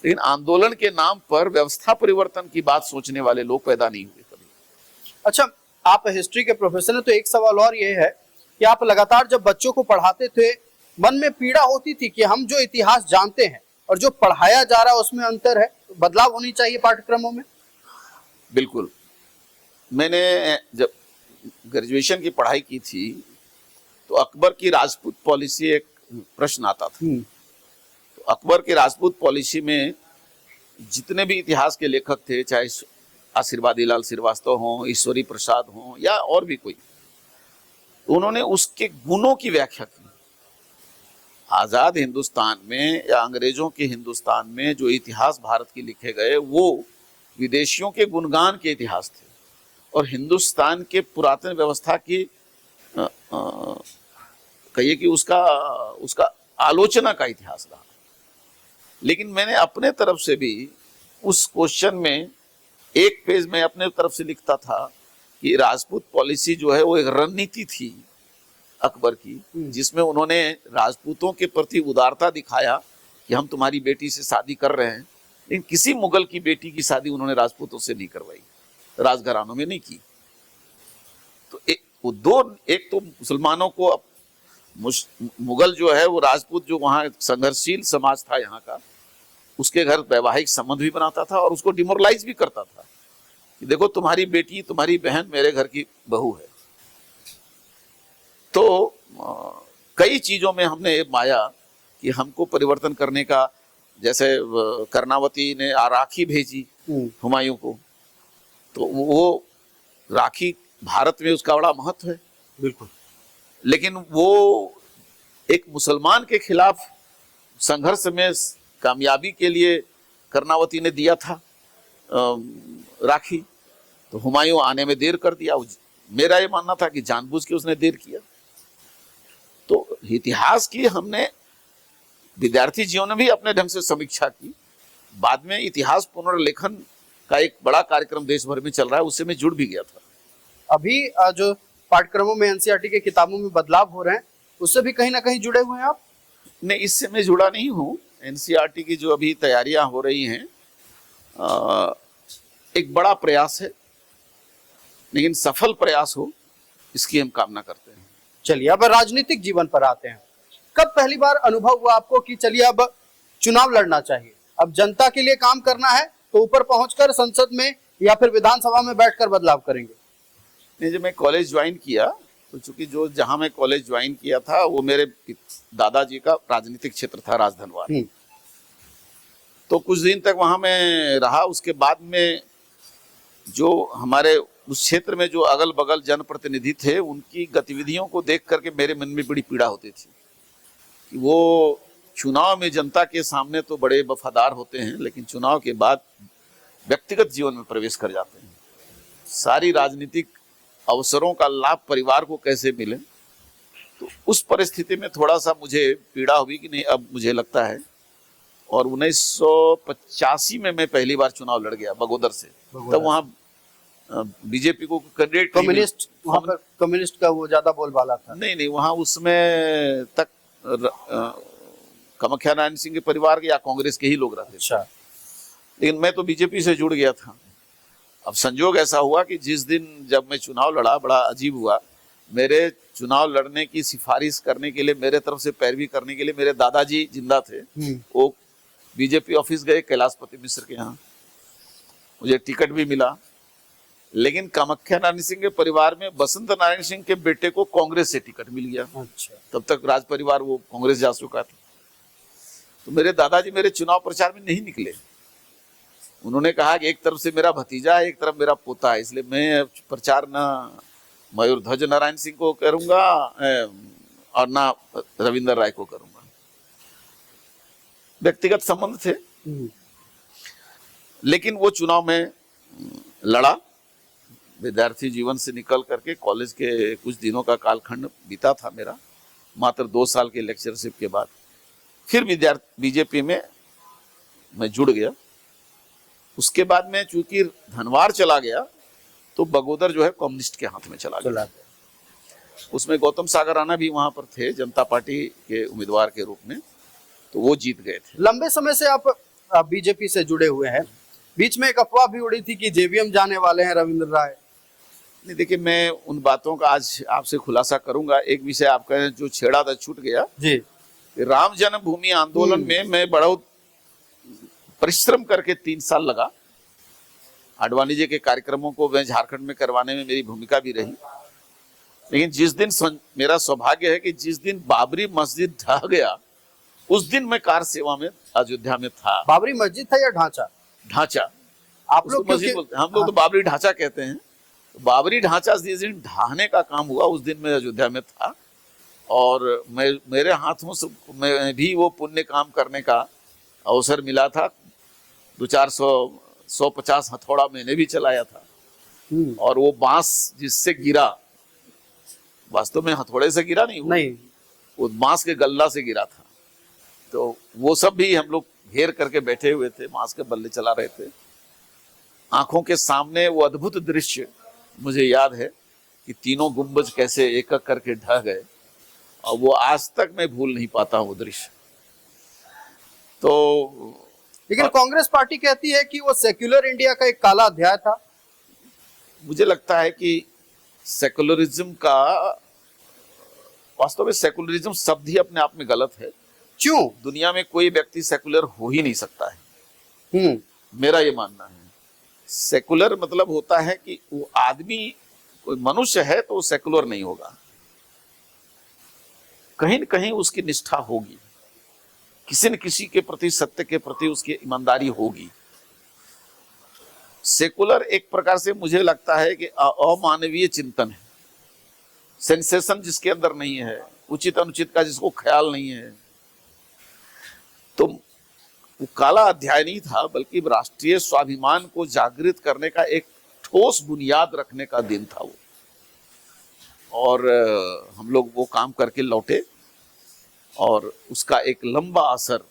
लेकिन आंदोलन के नाम पर व्यवस्था परिवर्तन की बात सोचने वाले लोग पैदा नहीं हुए कभी। अच्छा, आप हिस्ट्री के प्रोफेसर हैं, तो एक सवाल और ये है कि आप लगातार जब बच्चों को पढ़ाते थे, मन में पीड़ा होती थी कि हम जो इतिहास जानते हैं और जो पढ़ाया जा रहा है उसमें अंतर है, बदलाव होनी चाहिए पाठ्यक्रमों में? बिल्कुल। मैंने जब ग्रेजुएशन की पढ़ाई की थी तो अकबर की राजपूत पॉलिसी एक प्रश्न आता था। तो अकबर के राजपूत पॉलिसी में जितने भी इतिहास के लेखक थे, चाहे आशीर्वादी लाल श्रीवास्तव हों, ईश्वरी प्रसाद हों या और भी कोई, तो उन्होंने उसके गुणों की व्याख्या की। आजाद हिंदुस्तान में या अंग्रेजों के हिंदुस्तान में जो इतिहास भारत के लिखे गए वो विदेशियों के गुणगान के इतिहास थे और हिंदुस्तान के पुरातन व्यवस्था की कहिए कि उसका आलोचना का इतिहास रहा। लेकिन मैंने अपने तरफ से भी उस क्वेश्चन में एक पेज में अपने तरफ से लिखता था कि राजपूत पॉलिसी जो है वो एक रणनीति थी अकबर की, जिसमें उन्होंने राजपूतों के प्रति उदारता दिखाया कि हम तुम्हारी बेटी से शादी कर रहे हैं, लेकिन किसी मुगल की बेटी की शादी उन्होंने राजपूतों से नहीं करवाई, राजघरानों में नहीं की। तो एक तो मुसलमानों को मुगल जो है वो राजपूत जो वहाँ संघर्षशील समाज था यहाँ का, उसके घर वैवाहिक संबंध भी बनाता था और उसको डिमोरलाइज भी करता था कि देखो तुम्हारी बेटी, तुम्हारी बहन मेरे घर की बहू है। तो कई चीजों में हमने माया कि हमको परिवर्तन करने का, जैसे कर्णावती ने राखी भेजी हुमायूं को, तो वो राखी भारत में उसका बड़ा महत्व है। बिल्कुल। लेकिन वो एक मुसलमान के खिलाफ संघर्ष में कामयाबी के लिए कर्णावती ने दिया था राखी, तो हुमायूं आने में देर कर दिया। मेरा ये मानना था कि जानबूझ के उसने देर किया। तो इतिहास की हमने विद्यार्थी जीवन में भी अपने ढंग से समीक्षा की। बाद में इतिहास पुनर्लेखन का एक बड़ा कार्यक्रम देश भर में चल रहा है, उससे मैं जुड़ भी गया था। अभी जो पाठ्यक्रमों में एनसीईआरटी के किताबों में बदलाव हो रहे हैं, उससे भी कहीं ना कहीं जुड़े हुए हैं आप? नहीं, इससे मैं जुड़ा नहीं हूँ। एनसीईआरटी की जो अभी तैयारियां हो रही हैं, एक बड़ा प्रयास है, लेकिन सफल प्रयास हो इसकी हम कामना करते हैं। चलिए अब राजनीतिक जीवन पर आते हैं। कब पहली बार अनुभव हुआ आपको कि चलिए अब चुनाव लड़ना चाहिए, अब जनता के लिए काम करना है, तो ऊपर पहुंचकर संसद में या फिर विधानसभा में बैठकर बदलाव करेंगे? नहीं, जब मैं कॉलेज ज्वाइन किया तो चूंकि जहां मैं कॉलेज ज्वाइन किया था वो मेरे दादाजी का राजनीतिक क्षेत्र था, राजधनवार। तो कुछ दिन तक वहां मैं रहा। उसके बाद में जो हमारे उस क्षेत्र में जो अगल बगल जनप्रतिनिधि थे, उनकी गतिविधियों को देख करके मेरे मन में बड़ी पीड़ा होती थी कि वो चुनाव में जनता के सामने तो बड़े वफादार होते हैं, लेकिन चुनाव के बाद व्यक्तिगत जीवन में प्रवेश कर जाते हैं। सारी राजनीतिक अवसरों का लाभ परिवार को कैसे मिले, तो उस परिस्थिति में थोड़ा सा मुझे पीड़ा हुई कि नहीं, अब मुझे लगता है। और 1985 में मैं पहली बार चुनाव लड़ गया बगोदर से। तब वहाँ बीजेपी को कैंडिडेट, कम्युनिस्ट, वहाँ पर कम्युनिस्ट का वो ज्यादा बोलबाला था। नहीं, वहाँ उसमें तक कामाख्या नारायण सिंह के परिवार के या कांग्रेस के ही लोग रहते थे। अच्छा। लेकिन मैं तो बीजेपी से जुड़ गया था। अब संजोग ऐसा हुआ कि जिस दिन जब मैं चुनाव लड़ा, बड़ा अजीब हुआ। मेरे चुनाव लड़ने की सिफारिश करने के लिए, मेरे तरफ से पैरवी करने के लिए मेरे दादाजी जिंदा थे। वो बीजेपी ऑफिस गए कैलाशपति मिश्र के यहाँ, मुझे टिकट भी मिला। लेकिन कामाख्या नारायण सिंह के परिवार में बसंत नारायण सिंह के बेटे को कांग्रेस से टिकट मिल गया। अच्छा। तब तक राज परिवार वो कांग्रेस जा चुका था। तो मेरे दादाजी मेरे चुनाव प्रचार में नहीं निकले। उन्होंने कहा कि एक तरफ से मेरा भतीजा है, एक तरफ मेरा पोता है, इसलिए मैं प्रचार ना मयूर ध्वज नारायण सिंह को करूंगा और ना रविंदर राय को करूंगा। व्यक्तिगत संबंध थे। लेकिन वो चुनाव में लड़ा, विद्यार्थी जीवन से निकल करके कॉलेज के कुछ दिनों का कालखंड बीता था मेरा, मात्र 2 साल के लेक्चरशिप के बाद फिर बीजेपी में मैं जुड़ गया। उसके बाद में चूंकि धनवार चला गया तो बगोदर जो है कम्युनिस्ट के हाथ में चला गया। उसमें गौतम सागर राणा भी वहां पर थे जनता पार्टी के उम्मीदवार के रूप में, तो वो जीत गए थे। लंबे समय से आप बीजेपी से जुड़े हुए हैं, बीच में एक अफवाह भी उड़ी थी कि जेवीएम जाने वाले हैं रविंद्र राय। नहीं, देखिए मैं उन बातों का आज आपसे खुलासा करूंगा। एक विषय आपका जो छेड़ा था छूट गया जी। राम जन्मभूमि आंदोलन में मैं बड़ा परिश्रम करके 3 साल लगा। आडवाणी जी के कार्यक्रमों को मैं झारखंड में करवाने में मेरी भूमिका भी रही। लेकिन जिस दिन मेरा सौभाग्य है कि जिस दिन बाबरी मस्जिद ढह गया उस दिन मैं कार सेवा में अयोध्या में था। बाबरी मस्जिद था या ढांचा? ढांचा। आप लोग मस्जिद बोलते हैं, हम लोग तो बाबरी ढांचा कहते हैं। बाबरी ढांचा जिस दिन ढहाने का काम हुआ उस दिन मैं अयोध्या में था और मेरे हाथों से मैं भी वो पुण्य काम करने का अवसर मिला था। 200-400-150 हथौड़ा मैंने भी चलाया था और वो बांस जिससे गिरा, वास्तव में हथौड़े से गिरा नहीं, वो बांस के गल्ला से गिरा था। तो वो सब भी हम लोग घेर करके बैठे हुए थे, बांस के बल्ले चला रहे थे। आंखों के सामने वो अद्भुत दृश्य मुझे याद है कि तीनों गुंबज कैसे एक एक करके ढह गए और वो आज तक मैं भूल नहीं पाता वो दृश्य। तो लेकिन कांग्रेस पार्टी कहती है कि वो सेक्युलर इंडिया का एक काला अध्याय था। मुझे लगता है कि सेकुलरिज्म का, वास्तव में सेकुलरिज्म शब्द ही अपने आप में गलत है। क्यों? दुनिया में कोई व्यक्ति सेकुलर हो ही नहीं सकता है, मेरा ये मानना है। सेकुलर मतलब होता है कि वो आदमी कोई मनुष्य है तो वो सेकुलर नहीं होगा, कहीं न कहीं उसकी निष्ठा होगी, किसी न किसी के प्रति, सत्य के प्रति उसकी ईमानदारी होगी। सेकुलर एक प्रकार से मुझे लगता है कि अमानवीय चिंतन है, सेंसेशन जिसके अंदर नहीं है, उचित अनुचित का जिसको ख्याल नहीं है। तो वो काला अध्याय नहीं था, बल्कि राष्ट्रीय स्वाभिमान को जागृत करने का एक ठोस बुनियाद रखने का दिन था वो। और हम लोग वो काम करके लौटे और उसका एक लंबा असर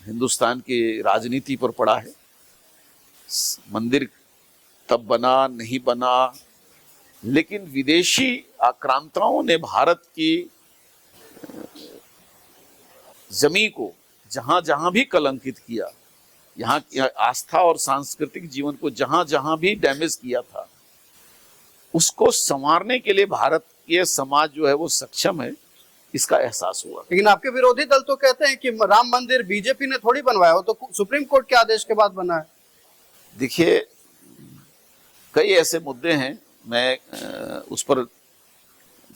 हिंदुस्तान की राजनीति पर पड़ा है। मंदिर तब बना नहीं बना, लेकिन विदेशी आक्रांताओं ने भारत की जमी को जहां जहां भी कलंकित किया, यहाँ की आस्था और सांस्कृतिक जीवन को जहां जहां भी डैमेज किया था, उसको संवारने के लिए भारत के समाज जो है वो सक्षम है, इसका एहसास हुआ। लेकिन आपके विरोधी दल तो कहते हैं कि राम मंदिर बीजेपी ने थोड़ी बनवाया हो, तो सुप्रीम कोर्ट के आदेश के बाद बना है। देखिए, कई ऐसे मुद्दे हैं, मैं उस पर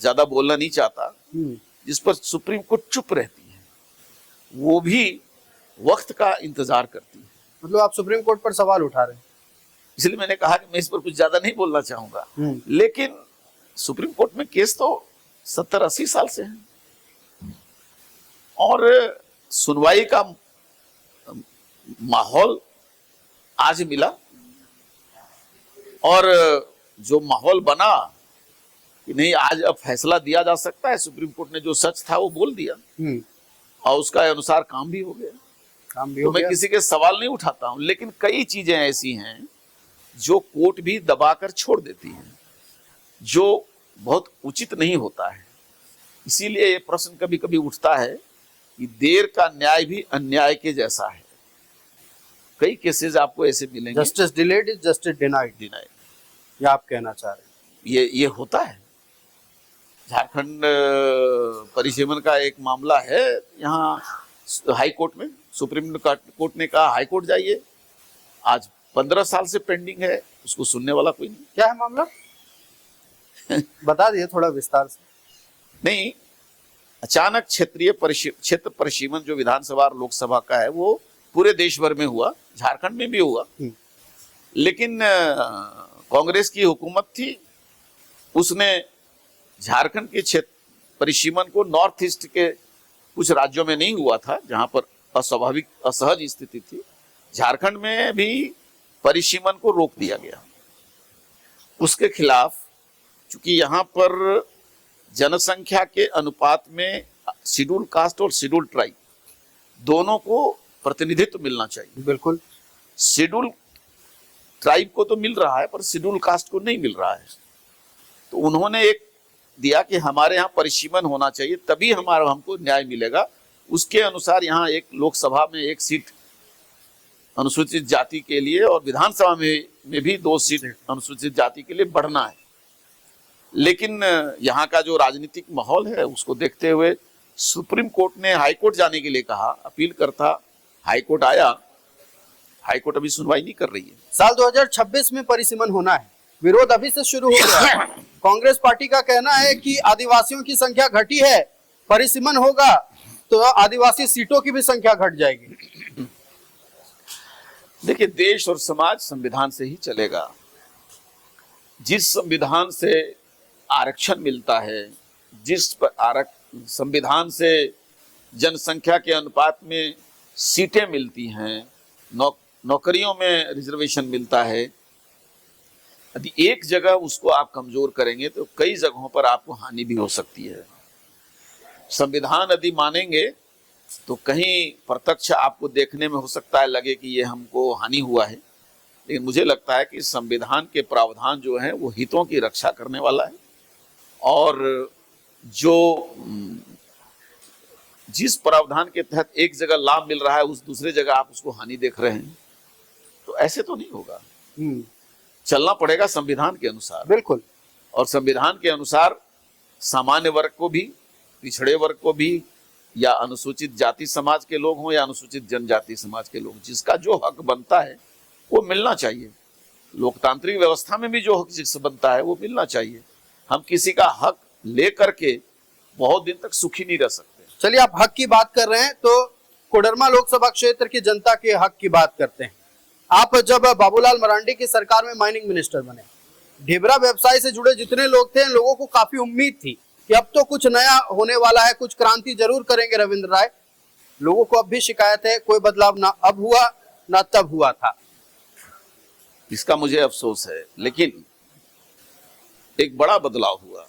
ज्यादा बोलना नहीं चाहता, जिस पर सुप्रीम कोर्ट चुप रहती है, वो भी वक्त का इंतजार करती है। मतलब आप सुप्रीम कोर्ट पर सवाल उठा रहे हैं? इसलिए मैंने कहा कि मैं इस पर कुछ ज्यादा नहीं बोलना चाहूंगा। लेकिन सुप्रीम कोर्ट में केस तो 70-80 साल से है और सुनवाई का माहौल आज मिला और जो माहौल बना कि नहीं, आज अब फैसला दिया जा सकता है, सुप्रीम कोर्ट ने जो सच था वो बोल दिया और उसका अनुसार काम भी हो गया। तो मैं किसी के सवाल नहीं उठाता हूं, लेकिन कई चीजें ऐसी हैं जो कोर्ट भी दबाकर छोड़ देती हैं, जो बहुत उचित नहीं होता है। इसीलिए ये प्रश्न कभी कभी उठता है कि देर का न्याय भी अन्याय के जैसा है। कई केसेस आपको ऐसे मिलेंगे, justice delayed is justice denied, ये आप कहना चाह रहे हैं? ये होता है। झारखंड परिसीमन का एक मामला है यहाँ हाई कोर्ट में, सुप्रीम कोर्ट ने कहा हाई कोर्ट जाइए, आज 15 साल से पेंडिंग है, उसको सुनने वाला कोई नहीं। क्या है मामला? बता दिए थोड़ा विस्तार से। नहीं, अचानक क्षेत्र परिसीमन जो विधानसभा और लोकसभा का है वो पूरे देश भर में हुआ, झारखंड में भी हुआ, लेकिन कांग्रेस की हुकूमत थी, उसने झारखंड के क्षेत्र परिसीमन को नॉर्थ ईस्ट के कुछ राज्यों में नहीं हुआ था जहां पर अस्वाभाविक असहज स्थिति थी। झारखंड में भी परिसीमन को रोक दिया गया। उसके खिलाफ, चूंकि यहाँ पर जनसंख्या के अनुपात में शेड्यूल कास्ट और शेड्यूल ट्राइब दोनों को प्रतिनिधित्व मिलना चाहिए। बिल्कुल। शेड्यूल ट्राइब को तो मिल रहा है पर शेड्यूल कास्ट को नहीं मिल रहा है। तो उन्होंने एक दिया कि हमारे यहाँ परिसीमन होना चाहिए, तभी हमको न्याय मिलेगा। उसके अनुसार यहाँ एक लोकसभा में 1 सीट अनुसूचित जाति के लिए और विधानसभा में भी 2 सीट अनुसूचित जाति के लिए बढ़ना है। लेकिन यहाँ का जो राजनीतिक माहौल है उसको देखते हुए सुप्रीम कोर्ट ने हाई कोर्ट जाने के लिए कहा, अपील करता। हाई कोर्ट आया, हाई कोर्ट अभी सुनवाई नहीं कर रही है। साल 2026 में परिसीमन होना है, विरोध अभी से शुरू हो गया है। कांग्रेस पार्टी का कहना है कि आदिवासियों की संख्या घटी है, परिसीमन होगा तो आदिवासी सीटों की भी संख्या घट जाएगी। देखिए, देश और समाज संविधान से ही चलेगा। जिस संविधान से आरक्षण मिलता है, जिस संविधान से जनसंख्या के अनुपात में सीटें मिलती हैं, नौकरियों में रिजर्वेशन मिलता है, यदि एक जगह उसको आप कमजोर करेंगे तो कई जगहों पर आपको हानि भी हो सकती है। संविधान यदि मानेंगे तो कहीं प्रत्यक्ष आपको देखने में हो सकता है लगे कि ये हमको हानि हुआ है, लेकिन मुझे लगता है कि संविधान के प्रावधान जो है वो हितों की रक्षा करने वाला है। और जो जिस प्रावधान के तहत एक जगह लाभ मिल रहा है उस दूसरे जगह आप उसको हानि देख रहे हैं, तो ऐसे तो नहीं होगा। चलना पड़ेगा संविधान के अनुसार। बिल्कुल। और संविधान के अनुसार सामान्य वर्ग को भी, पिछड़े वर्ग को भी, या अनुसूचित जाति समाज के लोग हों या अनुसूचित जनजाति समाज के लोग, जिसका जो हक बनता है वो मिलना चाहिए। लोकतांत्रिक व्यवस्था में भी जो हक जिससे बनता है वो मिलना चाहिए। हम किसी का हक ले करके बहुत दिन तक सुखी नहीं रह सकते। चलिए, आप हक की बात कर रहे हैं तो कोडरमा लोकसभा क्षेत्र की जनता के हक की बात करते हैं। आप जब बाबूलाल मरांडी की सरकार में माइनिंग मिनिस्टर बने, ढिबरा व्यवसाय से जुड़े जितने लोग थे, लोगों को काफी उम्मीद थी कि अब तो कुछ नया होने वाला है, कुछ क्रांति जरूर करेंगे रविंद्र राय। लोगों को अब भी शिकायत है, कोई बदलाव ना अब हुआ ना तब हुआ था। इसका मुझे अफसोस है, लेकिन एक बड़ा बदलाव हुआ।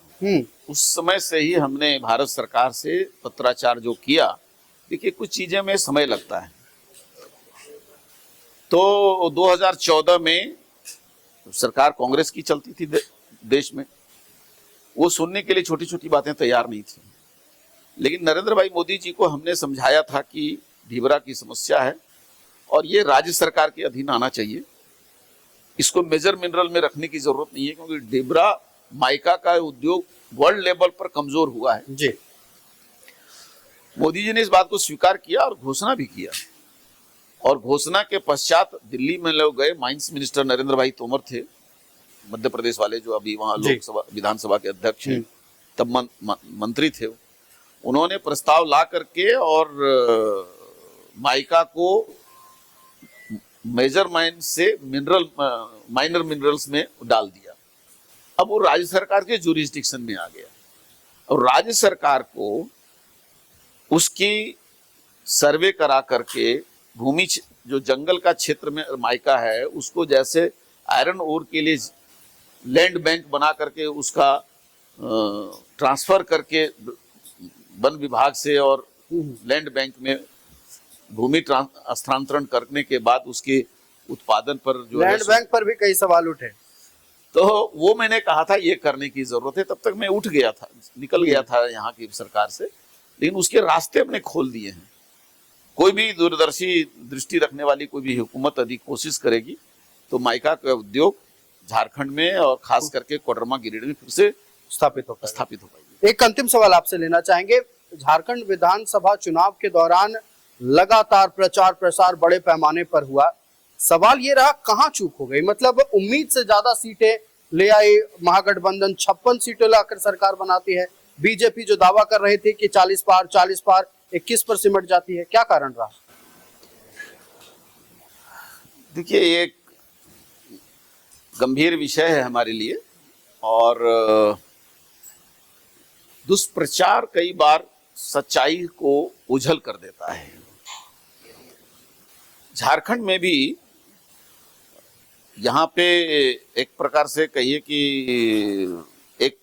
उस समय से ही हमने भारत सरकार से पत्राचार जो किया, देखिए कुछ चीजें में समय लगता है। तो 2014 में सरकार कांग्रेस की चलती थी देश में, वो सुनने के लिए छोटी छोटी बातें तैयार नहीं थी। लेकिन नरेंद्र भाई मोदी जी को हमने समझाया था कि ढिबरा की समस्या है और ये राज्य सरकार के अधीन आना चाहिए, इसको मेजर मिनरल में रखने की जरूरत नहीं है, क्योंकि ढिबरा माइका का उद्योग वर्ल्ड लेवल पर कमजोर हुआ है जी। मोदी जी ने इस बात को स्वीकार किया और घोषणा भी किया। और घोषणा के पश्चात दिल्ली में लोग गए, माइंस मिनिस्टर नरेंद्र भाई तोमर थे, मध्य प्रदेश वाले, जो अभी वहां लोकसभा विधानसभा के अध्यक्ष हैं, तब मंत्री थे। उन्होंने प्रस्ताव ला करके और माइका को मेजर माइन से माइनर मिनरल्स में डाल दिया। अब वो राज्य सरकार के ज्यूरिसडिक्शन में आ गया और राज्य सरकार को उसकी सर्वे करा करके भूमि जो जंगल का क्षेत्र में माइका है उसको जैसे आयरन ओर के लिए लैंड बैंक बना करके उसका ट्रांसफर करके वन विभाग से और लैंड बैंक में भूमि स्थानांतरण करने के बाद उसके उत्पादन पर जो लैंड बैंक पर भी कई सवाल उठे। तो वो मैंने कहा था ये करने की जरूरत है, तब तक मैं उठ गया था, निकल गया था यहाँ की सरकार से, लेकिन उसके रास्ते हमने खोल दिए हैं। कोई भी दूरदर्शी दृष्टि रखने वाली कोई भी हुकूमत यदि कोशिश करेगी तो माइका का उद्योग झारखंड में और खास करके कोडरमा गिरिडीह में फिर से स्थापित हो पाएगी। एक अंतिम सवाल आपसे लेना चाहेंगे। झारखंड विधानसभा चुनाव के दौरान लगातार प्रचार प्रसार बड़े पैमाने पर हुआ। सवाल ये रहा, कहाँ चूक हो गई? मतलब उम्मीद से ज्यादा सीटें ले आई महागठबंधन, 56 सीटें लाकर सरकार बनाती है। बीजेपी जो दावा कर रही थी कि 40 पार 21 पर सिमट जाती है, क्या कारण रहा? देखिए, एक गंभीर विषय है हमारे लिए और दुष्प्रचार कई बार सच्चाई को उछल कर देता है। झारखंड में भी यहाँ पे एक प्रकार से कहिए कि एक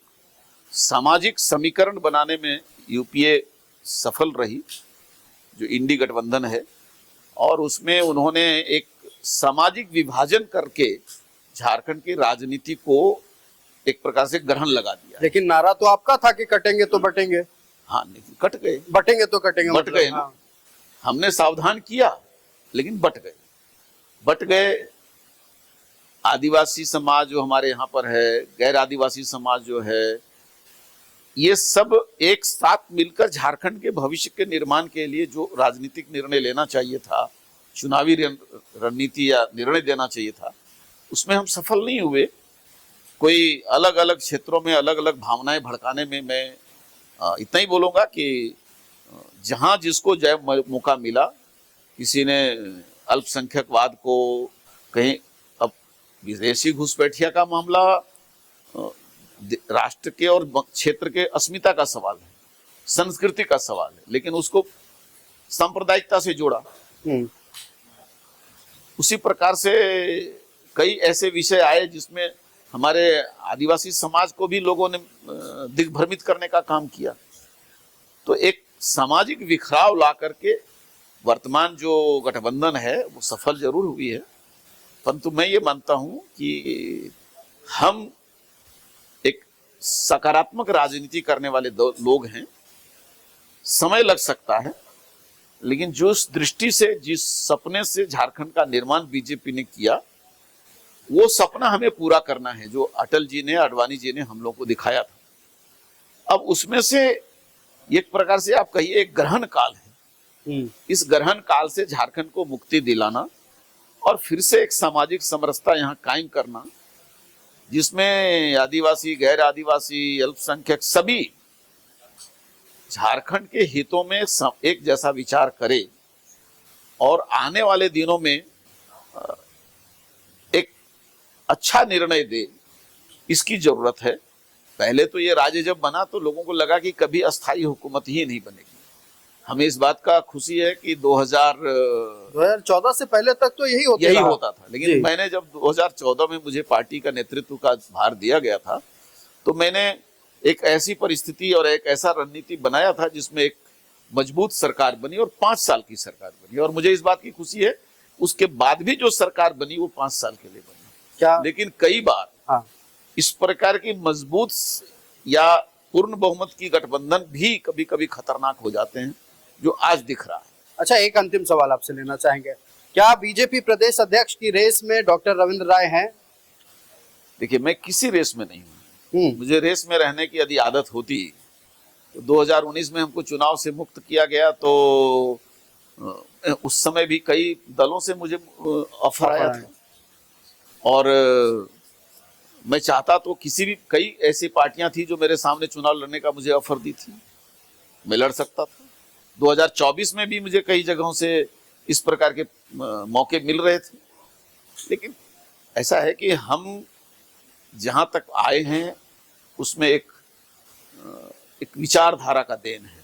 सामाजिक समीकरण बनाने में यूपीए सफल रही, जो इंडी गठबंधन है, और उसमें उन्होंने एक सामाजिक विभाजन करके झारखंड की राजनीति को एक प्रकार से ग्रहण लगा दिया। लेकिन नारा तो आपका था कि कटेंगे तो बटेंगे। हाँ, लेकिन कट गए, बटेंगे तो कटेंगे, बट मतलब, गए ना। हाँ। हमने सावधान किया लेकिन बट गए। आदिवासी समाज जो हमारे यहाँ पर है, गैर आदिवासी समाज जो है, ये सब एक साथ मिलकर झारखंड के भविष्य के निर्माण के लिए जो राजनीतिक निर्णय लेना चाहिए था, चुनावी रणनीति या निर्णय देना चाहिए था, उसमें हम सफल नहीं हुए। कोई अलग अलग क्षेत्रों में अलग अलग भावनाएं भड़काने में मैं इतना ही बोलूँगा कि जहाँ जिसको जय मौका मिला, किसी ने अल्पसंख्यकवाद को कहीं, अब विदेशी घुसपैठिया का मामला राष्ट्र के और क्षेत्र के अस्मिता का सवाल है, संस्कृति का सवाल है, लेकिन उसको सांप्रदायिकता से जोड़ा। उसी प्रकार से कई ऐसे विषय आए जिसमें हमारे आदिवासी समाज को भी लोगों ने दिग्भ्रमित करने का काम किया। तो एक सामाजिक विखराव ला करके वर्तमान जो गठबंधन है वो सफल जरूर हुई है, परंतु मैं ये मानता हूं कि हम एक सकारात्मक राजनीति करने वाले लोग हैं। समय लग सकता है, लेकिन जिस दृष्टि से, जिस सपने से झारखंड का निर्माण बीजेपी ने किया, वो सपना हमें पूरा करना है, जो अटल जी ने, आडवाणी जी ने हम लोग को दिखाया था। अब उसमें से एक प्रकार से आप कहिए एक ग्रहण काल है। इस ग्रहण काल से झारखंड को मुक्ति दिलाना और फिर से एक सामाजिक समरसता यहाँ कायम करना, जिसमें आदिवासी, गैर आदिवासी, अल्पसंख्यक सभी झारखंड के हितों में एक जैसा विचार करे और आने वाले दिनों में एक अच्छा निर्णय दे, इसकी जरूरत है। पहले तो ये राज्य जब बना तो लोगों को लगा कि कभी अस्थायी हुकूमत ही नहीं बनेगी। हमें इस बात का खुशी है कि 2014 से पहले तक तो यही होता था, लेकिन मैंने जब 2014 में मुझे पार्टी का नेतृत्व का भार दिया गया था, तो मैंने एक ऐसी परिस्थिति और एक ऐसा रणनीति बनाया था जिसमें एक मजबूत सरकार बनी और 5 साल की सरकार बनी। और मुझे इस बात की खुशी है उसके बाद भी जो सरकार बनी वो 5 साल के लिए बनी। क्या? लेकिन कई बार इस प्रकार की मजबूत या पूर्ण बहुमत की गठबंधन भी कभी कभी खतरनाक हो जाते हैं, जो आज दिख रहा है। अच्छा, एक अंतिम सवाल आपसे लेना चाहेंगे, क्या बीजेपी प्रदेश अध्यक्ष की रेस में डॉक्टर रविंद्र राय हैं? देखिए, मैं किसी रेस में नहीं हूँ। मुझे रेस में रहने की यदि आदत होती तो 2019 में हमको चुनाव से मुक्त किया गया, तो उस समय भी कई दलों से मुझे ऑफर आया था, और मैं चाहता तो किसी भी, कई ऐसी पार्टियां थी जो मेरे सामने चुनाव लड़ने का मुझे ऑफर दी थी, मैं लड़ सकता था। 2024 में भी मुझे कई जगहों से इस प्रकार के मौके मिल रहे थे, लेकिन ऐसा है कि हम जहां तक आए हैं उसमें एक विचारधारा का देन है,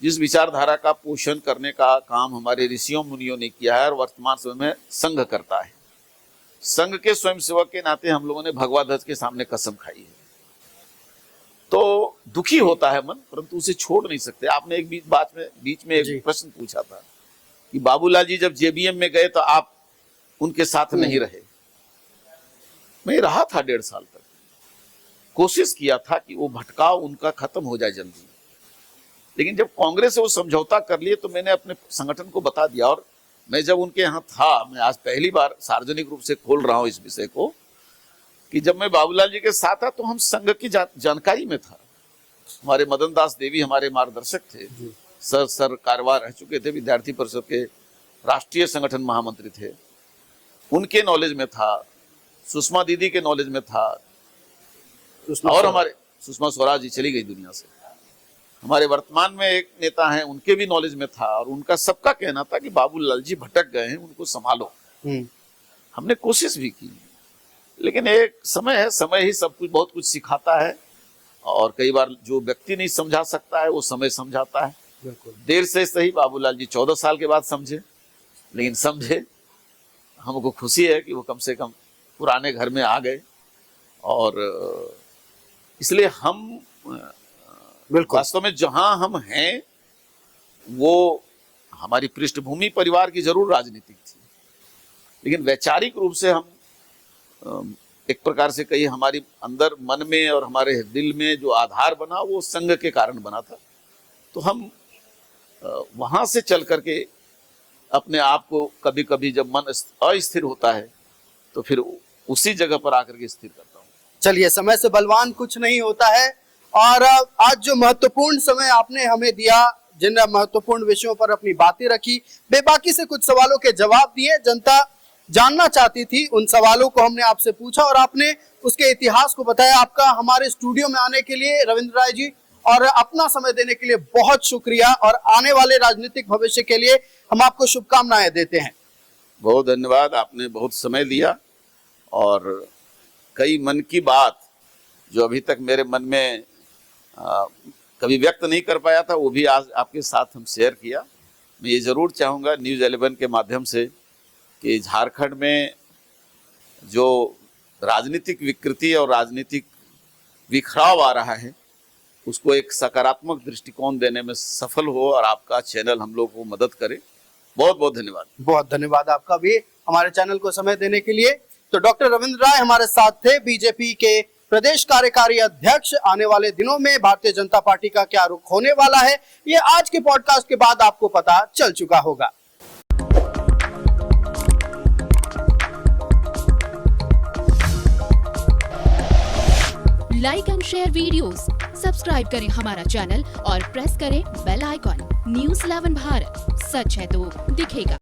जिस विचारधारा का पोषण करने का काम हमारे ऋषियों मुनियों ने किया है और वर्तमान समय में संघ करता है। संघ के स्वयंसेवक के नाते हम लोगों ने भगवा ध्वज के सामने कसम खाई है। तो दुखी होता है मन, परंतु उसे छोड़ नहीं सकते। आपने एक बीच में एक प्रश्न पूछा था कि बाबूलाल जी जब जेबीएम में गए तो आप उनके साथ नहीं रहे। मैं रहा था 1.5 साल तक, कोशिश किया था कि वो भटकाव उनका खत्म हो जाए जल्दी, लेकिन जब कांग्रेस से वो समझौता कर लिए तो मैंने अपने संगठन को बता दिया। और मैं जब उनके यहाँ था, मैं आज पहली बार सार्वजनिक रूप से खोल रहा हूँ इस विषय को, कि जब मैं बाबूलाल जी के साथ था तो हम संघ की जानकारी में था। हमारे मदन दास देवी हमारे मार्गदर्शक थे, सर कारवार रह चुके थे, विद्यार्थी परिषद के राष्ट्रीय संगठन महामंत्री थे, उनके नॉलेज में था, सुषमा दीदी के नॉलेज में था, और हमारे सुषमा स्वराज जी चली गई दुनिया से, हमारे वर्तमान में एक नेता हैं उनके भी नॉलेज में था, और उनका सबका कहना था कि बाबूलाल जी भटक गए हैं, उनको संभालो। हमने कोशिश भी की, लेकिन एक समय है, समय ही सब कुछ, बहुत कुछ सिखाता है, और कई बार जो व्यक्ति नहीं समझा सकता है वो समय समझाता है। देर से सही बाबूलाल जी 14 साल के बाद समझे, लेकिन समझे, हमको खुशी है कि वो कम से कम पुराने घर में आ गए। और इसलिए हम बिल्कुल वास्तव में जहां हम हैं वो हमारी पृष्ठभूमि परिवार की जरूर राजनीतिक थी, लेकिन वैचारिक रूप से हम एक प्रकार से कहीं हमारी अंदर मन में और हमारे दिल में जो आधार बना वो संघ के कारण बना था। तो हम वहां से चल करके अपने आप को कभी कभी जब मन अस्थिर होता है तो फिर उसी जगह पर आकर के स्थिर करता हूँ। चलिए, समय से बलवान कुछ नहीं होता है। और आज जो महत्वपूर्ण समय आपने हमें दिया, जिन महत्वपूर्ण विषयों पर अपनी बातें रखी, बेबाकी से कुछ सवालों के जवाब दिए, जनता जानना चाहती थी, उन सवालों को हमने आपसे पूछा और आपने उसके इतिहास को बताया। आपका हमारे स्टूडियो में आने के लिए रविंद्र राय जी और अपना समय देने के लिए बहुत शुक्रिया, और आने वाले राजनीतिक भविष्य के लिए हम आपको शुभकामनाएं देते हैं। बहुत धन्यवाद, आपने बहुत समय दिया और कई मन की बात जो अभी तक मेरे मन में कभी व्यक्त नहीं कर पाया था वो भी आज आपके साथ हम शेयर किया। मैं ये जरूर चाहूँगा न्यूज़ 11 के माध्यम से कि झारखंड में जो राजनीतिक विकृति और राजनीतिक विखराव आ रहा है उसको एक सकारात्मक दृष्टिकोण देने में सफल हो और आपका चैनल हम लोग को मदद करे। बहुत बहुत धन्यवाद। बहुत धन्यवाद आपका भी हमारे चैनल को समय देने के लिए। तो डॉक्टर रविंद्र राय हमारे साथ थे, बीजेपी के प्रदेश कार्यकारी अध्यक्ष। आने वाले दिनों में भारतीय जनता पार्टी का क्या रुख होने वाला है ये आज के पॉडकास्ट के बाद आपको पता चल चुका होगा। Like and share videos, subscribe करें हमारा चैनल और प्रेस करें बेल आइकॉन। न्यूज़ 11 भारत, सच है तो दिखेगा।